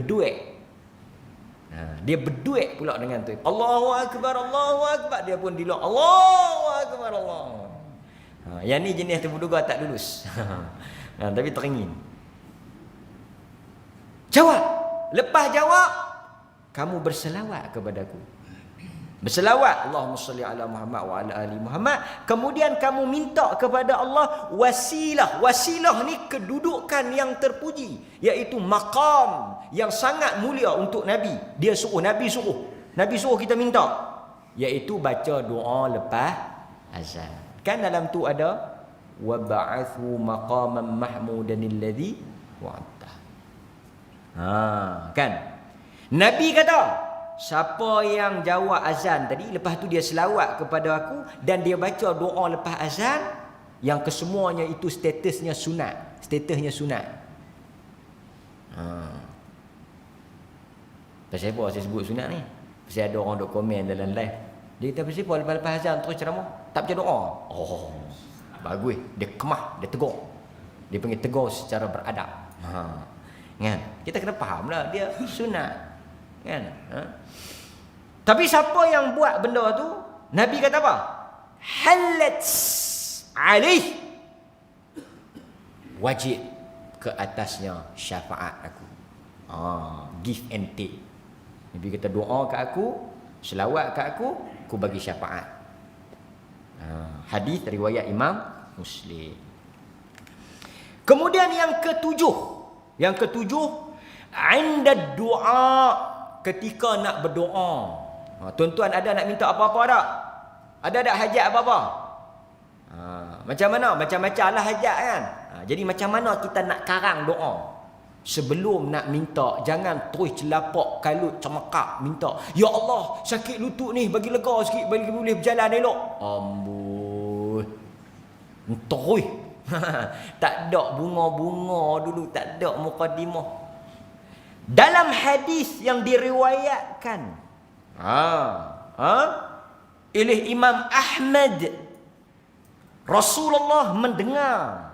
Dia berduit pula dengan tu. Allahu akbar, Allahu akbar, dia pun dilok Allahu akbar, Allah. Yang ni jenis terduga tak lulus. Tapi teringin. Jawab. Lepas jawab, kamu berselawat kepadaku. Berselawat, Allahumma salli ala Muhammad wa ala ali Muhammad. Kemudian kamu minta kepada Allah wasilah. Wasilah ni kedudukan yang terpuji, iaitu maqam yang sangat mulia untuk Nabi. Nabi suruh kita minta, iaitu baca doa lepas azan. Kan dalam tu ada wa ba'athu maqaman mahmudan alladhi wa'ata. Kan? Nabi kata, siapa yang jawab azan tadi, lepas tu dia selawat kepada aku dan dia baca doa lepas azan, yang kesemuanya itu statusnya sunat. Pasal apa saya sebut sunat ni? Pasal ada orang duk komen dalam live. Dia kata pasal apa lepas azan terus ceramah tak baca doa? Oh, bagus. Dia kemah, dia tegur. Dia panggil tegur secara beradab. Kan? Kita kena faham lah, dia sunat. Kan? Tapi siapa yang buat benda tu, Nabi kata apa? Halat alaih, wajib ke atasnya syafaat aku. Give and take. Nabi kata doa kat aku, selawat kat aku bagi syafaat. Hadis riwayat Imam Muslim. Kemudian yang ketujuh, inda doa, ketika nak berdoa. Tuan-tuan ada nak minta apa-apa tak? Ada tak hajat apa-apa? Macam mana? Macam-macam lah hajat kan? Jadi macam mana kita nak karang doa? Sebelum nak minta, jangan terus celapak, kalut, cemekak minta. Ya Allah, sakit lutut ni, bagi lega sikit, bagi boleh berjalan elok. Amboi. Terus. Tak ada bunga-bunga dulu, tak ada mukadimah. Dalam hadis yang diriwayatkan oleh Imam Ahmad, Rasulullah mendengar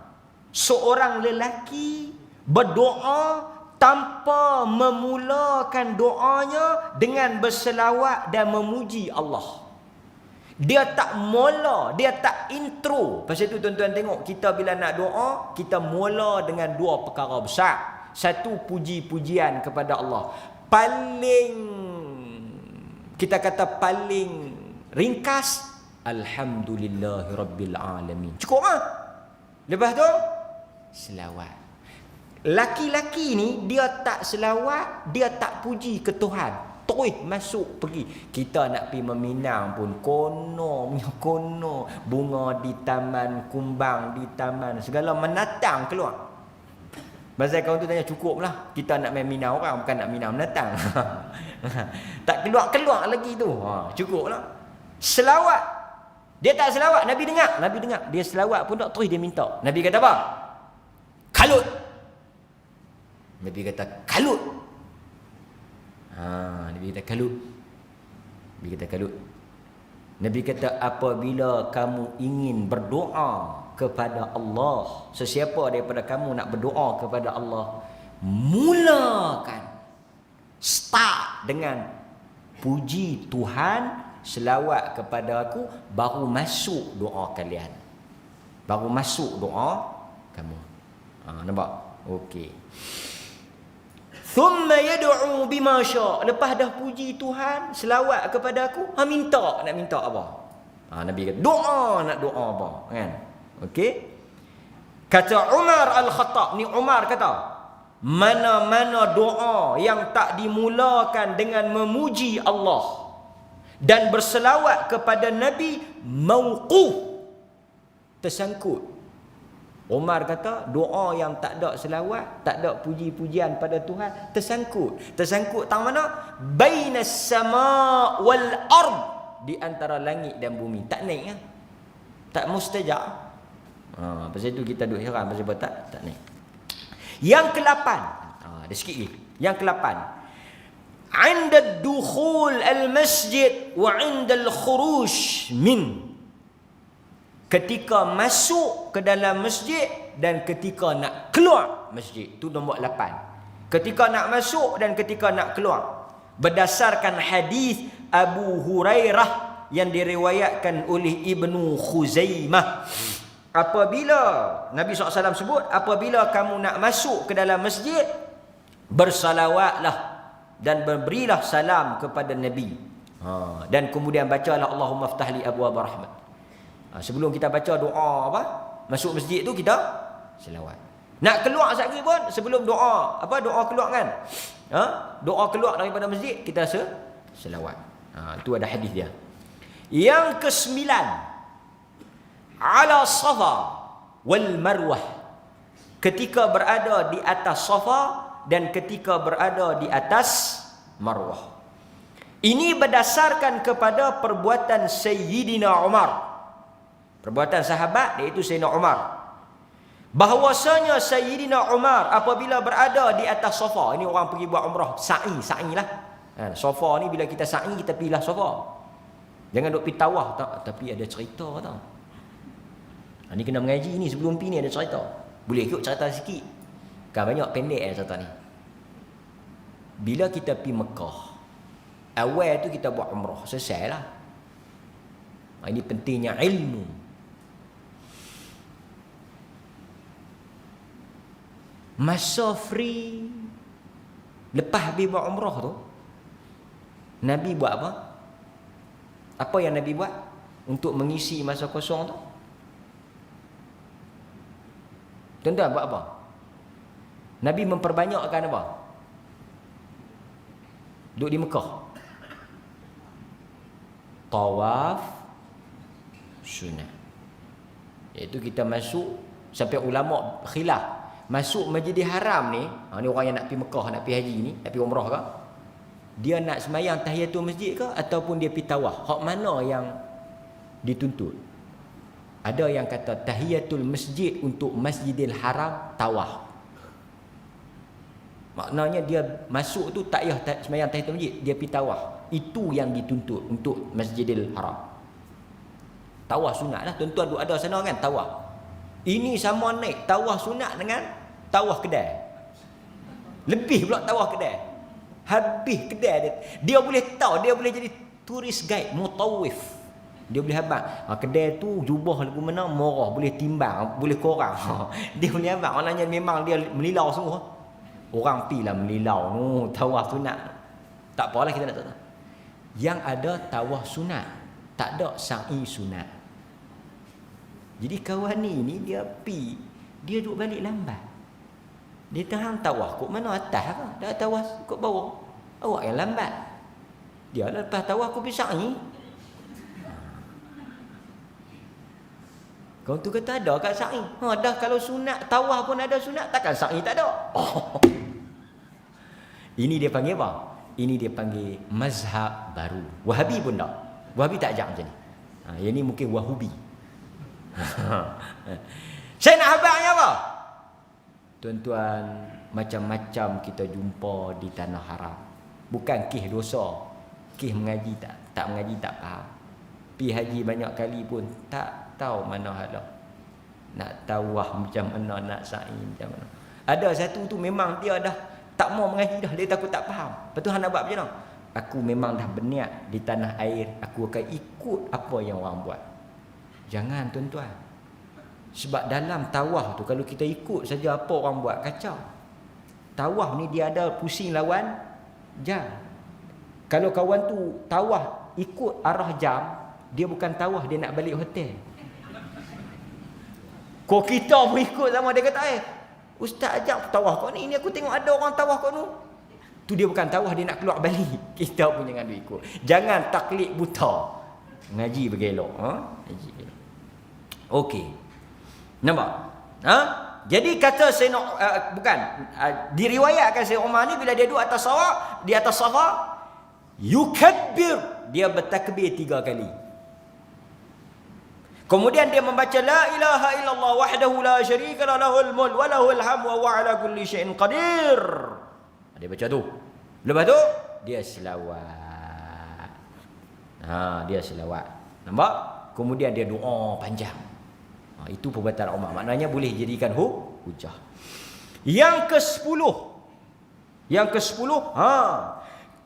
seorang lelaki berdoa tanpa memulakan doanya dengan berselawat dan memuji Allah. Dia tak mula, dia tak intro. Pasal itu tuan-tuan tengok, kita bila nak doa, kita mula dengan dua perkara besar. Satu, puji-pujian kepada Allah. Kita kata paling ringkas, Alhamdulillahirabbil alamin. Cukup ah. Lepas tu selawat. Laki-laki ni dia tak selawat, dia tak puji ke Tuhan, terus masuk pergi. Kita nak pergi meminang pun kono bunga di taman, kumbang di taman, segala menatang keluar. Masa kawan tu tanya, cukup lah, kita nak main minang orang, bukan nak minang menatang. Tak keluar lagi tu. Cukup lah. Selawat. Dia tak selawat, Nabi dengar. Nabi dengar. Dia selawat pun tak, terus dia minta. Nabi kata apa? Kalut. Nabi kata kalut. Nabi kata kalut. Nabi kata kalut. Nabi kata apabila kamu ingin berdoa kepada Allah, sesiapa daripada kamu nak berdoa kepada Allah, mulakan, start dengan puji Tuhan, selawat kepada aku, baru masuk doa kalian. Baru masuk doa kamu. Nampak? Okey. Thumma yad'u bima syaa. Lepas dah puji Tuhan, selawat kepada aku, minta, nak minta apa? Nabi kata doa, nak doa apa? Kan? Okey. Kata Umar Al-Khattab, ni Umar kata, mana-mana doa yang tak dimulakan dengan memuji Allah dan berselawat kepada Nabi, mauquf, tersangkut. Umar kata doa yang tak ada selawat, tak ada puji-pujian pada Tuhan, tersangkut. Tersangkut tang mana? Bainas sama wal ard, di antara langit dan bumi. Tak naik, tak mustajab. Pasal itu kita duk heran pasal tak naik. Yang ke-8, ada sikit lagi. Yang ke-8, 'inda dukhul al-masjid wa 'inda al-khuruj min. Ketika masuk ke dalam masjid dan ketika nak keluar masjid. Itu nombor 8. Ketika nak masuk dan ketika nak keluar. Berdasarkan hadis Abu Hurairah yang diriwayatkan oleh Ibnu Khuzaimah. Apabila Nabi SAW sebut, apabila kamu nak masuk ke dalam masjid, bersalawatlah dan berilah salam kepada Nabi. Dan kemudian bacalah Allahumma ftahli abwaab rahmat. Sebelum kita baca doa apa, masuk masjid tu kita selawat. Nak keluar sekali pun sebelum doa, doa keluar kan? Doa keluar daripada masjid kita selawat. Itu ada hadis dia. Yang ke-9, ala Safa wal Marwah. Ketika berada di atas Safa dan ketika berada di atas Marwah. Ini berdasarkan kepada perbuatan Sayyidina Umar. Perbuatan sahabat, iaitu Sayyidina Umar. Bahawasanya Sayyidina Umar apabila berada di atas Safa, ini orang pergi buat umrah, sa'i lah. Safa ni bila kita sa'i, kita pilih Safa. Jangan duk pergi tawaf tak, tapi ada cerita tau. Ni kena mengaji ni, sebelum pergi ni ada cerita. Boleh ikut cerita sikit. Kan banyak pendek cerita ni. Bila kita pergi Mekah, awal tu kita buat umrah, selesai lah. Ini pentingnya ilmu. Masa free lepas habis buat umrah tu, Nabi buat apa? Apa yang Nabi buat untuk mengisi masa kosong tu? Tuan-tuan buat apa? Nabi memperbanyakkan apa? Duduk di Mekah, tawaf sunnah. Iaitu kita masuk, sampai ulama khilaf, masuk Masjidil Haram ni, ni orang yang nak pergi Mekah, nak pergi haji ni, nak pergi umrah ke, dia nak semayang tahiyatul masjid ke ataupun dia pergi tawaf? Hak mana yang dituntut? Ada yang kata tahiyatul masjid untuk Masjidil Haram, tawaf. Maknanya dia masuk tu tak payah semayang tahiyatul masjid, dia pergi tawaf. Itu yang dituntut untuk Masjidil Haram. Tawaf sunat lah, tuan-tuan duk ada sana kan, tawaf. Ini sama naik tawaf sunat dengan tawaf kedai. Lebih pula tawaf kedai. Habis kedai dia boleh tahu, dia boleh jadi tourist guide, mutawif. Dia boleh habang. Kedai tu jubah lagu mana murah, boleh timbang, boleh korang. Dia boleh habang. Maknanya memang dia melilau semua. Orang pi lah melilau tu, tawaf sunat. Tak apalah kita nak tahu. Yang ada tawaf sunat, tak ada sa'i sunat. Jadi kawan ni dia pi, dia duduk balik lambat. Dia tengah tawaf kok mana atas ke? Dah tawaf kok bawah. Awak yang lambat. Dia lepas tawaf kok pergi sa'i. Kau tu kata ada kat sa'i. Dah kalau sunat tawaf pun ada sunat, takkan sa'i tak ada? Ini dia panggil apa? Ini dia panggil mazhab baru. Wahabi pun tak. Wahabi tak ajak macam ni. Yang ni mungkin Wahubi. Saya nak habaknya apa? Tuan-tuan, macam-macam kita jumpa di tanah haram. Bukan kih dosa, kih mengaji tak mengaji tak faham. Pi haji banyak kali pun tak tahu mana halah. Nak tawah macam mana, nak sa'i macam mana. Ada satu tu memang dia dah tak mau mengaji dah, dia takut tak faham. Lepas tu hang nak buat macam mana? Aku memang dah berniat di tanah air, aku akan ikut apa yang orang buat. Jangan tuan-tuan. Sebab dalam tawah tu kalau kita ikut saja apa orang buat, kacau. Tawah ni dia ada pusing lawan jam. Kalau kawan tu tawah ikut arah jam, dia bukan tawah, dia nak balik hotel. Kau kita pun ikut sama, dia kata ustaz ajak tawah kau ni aku tengok ada orang tawah kau ni. Tu dia bukan tawah, dia nak keluar balik. Kita pun jangan ikut. Jangan taklid buta. Ngaji bergelok, ngaji bergelok. Okey. Nampak? Jadi kata Sayyidina bukan diriwayatkan Sayyidina Umar ni bila dia duduk atas Safa, di atas Safa, yukabbir, dia bertakbir 3 kali. Kemudian dia membaca la ilaha illallah wahdahu la syarika lahul mulk wa lahul hamdu wa huwa ala kulli syai'in qadir. Dia baca tu. Lepas tu dia selawat. Dia selawat. Nampak? Kemudian dia doa panjang. Itu perbuatan Umar. Maknanya boleh jadikan hujah. Yang ke-10.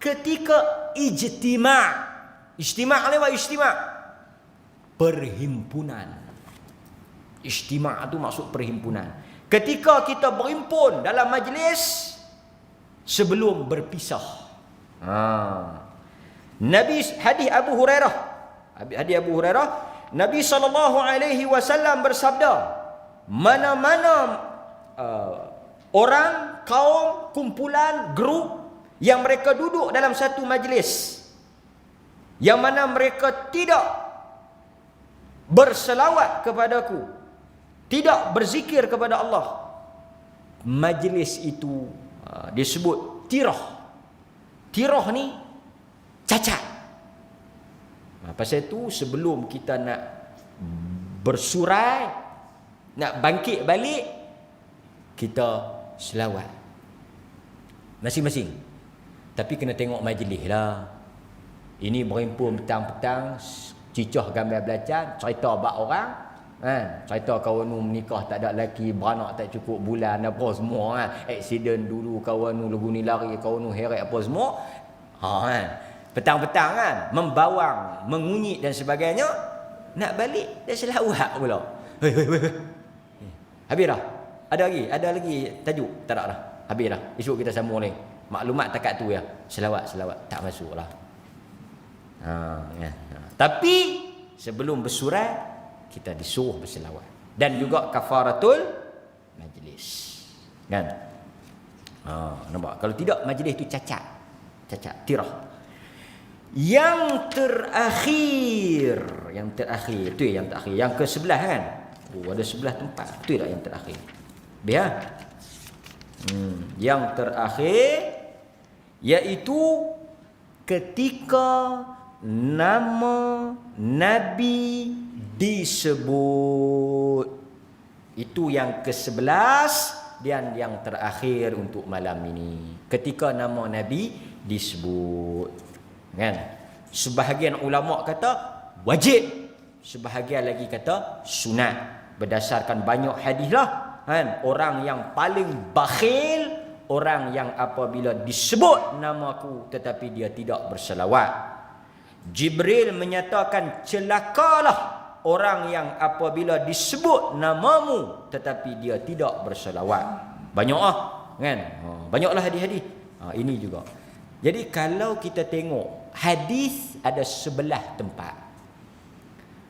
Ketika ijtima'. Ijtima' ni apa ijtima'? Perhimpunan. Ijtima' tu maksud perhimpunan. Ketika kita berhimpun dalam majlis sebelum berpisah. Nabi hadis Abu Hurairah, Nabi SAW bersabda, mana-mana orang, kaum, kumpulan, grup yang mereka duduk dalam satu majlis yang mana mereka tidak berselawat kepadaku, tidak berzikir kepada Allah, majlis itu disebut tirah. Tirah ni cacat. Pasal itu sebelum kita nak bersurai, nak bangkit balik, kita selawat masing-masing. Tapi kena tengok majlis lah. Ini berhimpun petang-petang, cicah gambar belacan, cerita bab orang, cerita kawan nu menikah tak ada lelaki, beranak tak cukup bulan apa semua, aksiden dulu kawan nu lagu ni lari, kawan nu heret apa semua. Petang-petang membawang, mengunyit dan sebagainya, nak balik dia selawat pula. Habis dah. Ada lagi tajuk? Tak ada dah. Habis dah. Esok kita sambung lagi. Maklumat takat tu ya. Selawat tak masuklah. Tapi sebelum bersurat kita disuruh berselawat. Dan juga kafaratul majlis. Kan? Nampak? Kalau tidak majlis tu cacat, tirah. Yang terakhir, tu yang terakhir, yang ke-11 kan? Ada 11 tempat. Tu tak yang terakhir. Biar. Yang terakhir iaitu ketika nama Nabi disebut. Itu yang ke-11 dan yang terakhir untuk malam ini. Ketika nama Nabi disebut. Kan? Sebahagian ulama kata wajib, sebahagian lagi kata sunat, berdasarkan banyak hadis lah, kan? Orang yang paling bakhil, orang yang apabila disebut namaku tetapi dia tidak berselawat. Jibril menyatakan celakalah orang yang apabila disebut namamu tetapi dia tidak berselawat. Banyaklah, kan? Banyaklah hadis-hadis. Ini juga. Jadi kalau kita tengok hadis ada 11 tempat.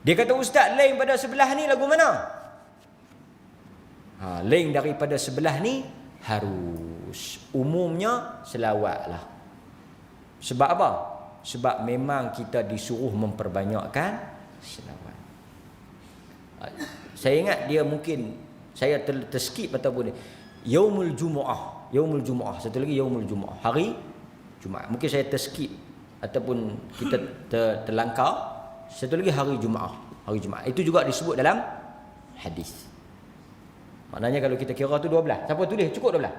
Dia kata ustaz, lain pada sebelah ni lagu mana? Lain daripada sebelah ni harus. Umumnya selawatlah. Sebab apa? Sebab memang kita disuruh memperbanyakkan selawat. Saya ingat dia mungkin saya terskip ataupun Yaumul Jumu'ah. Satu lagi Yaumul Jumu'ah. Hari Jumaat. Mungkin saya terskip ataupun kita terlangkau, satu lagi hari Jumaat. Hari Jumaat itu juga disebut dalam hadis. Maknanya kalau kita kira tu 12. Siapa tulis? Cukup 12.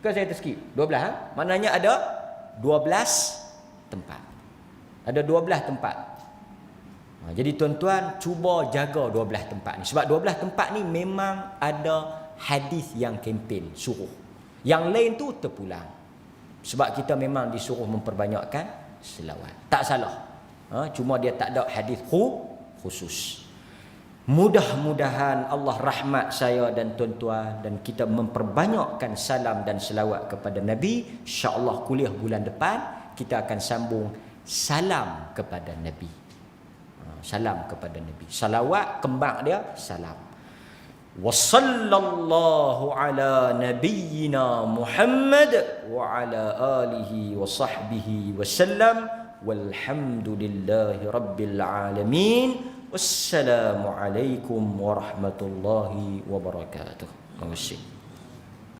Kan saya terskip. 12 Maknanya ada 12 tempat. Ada 12 tempat. Jadi tuan-tuan cuba jaga 12 tempat ni. Sebab 12 tempat ni memang ada hadis yang kempen suruh. Yang lain tu terpulang. Sebab kita memang disuruh memperbanyakkan selawat. Tak salah. Cuma dia tak ada hadis khusus. Mudah-mudahan Allah rahmat saya dan tuan-tuan dan kita memperbanyakkan salam dan selawat kepada Nabi. InsyaAllah kuliah bulan depan kita akan sambung salam kepada Nabi. Salam kepada Nabi. Salawat kembang dia salam. Wa sallallahu ala nabiyyina Muhammad wa ala alihi wa sahbihi wa sallam. Walhamdulillahi rabbil alamin. Wassalamualaikum warahmatullahi wabarakatuh. Terima kasih.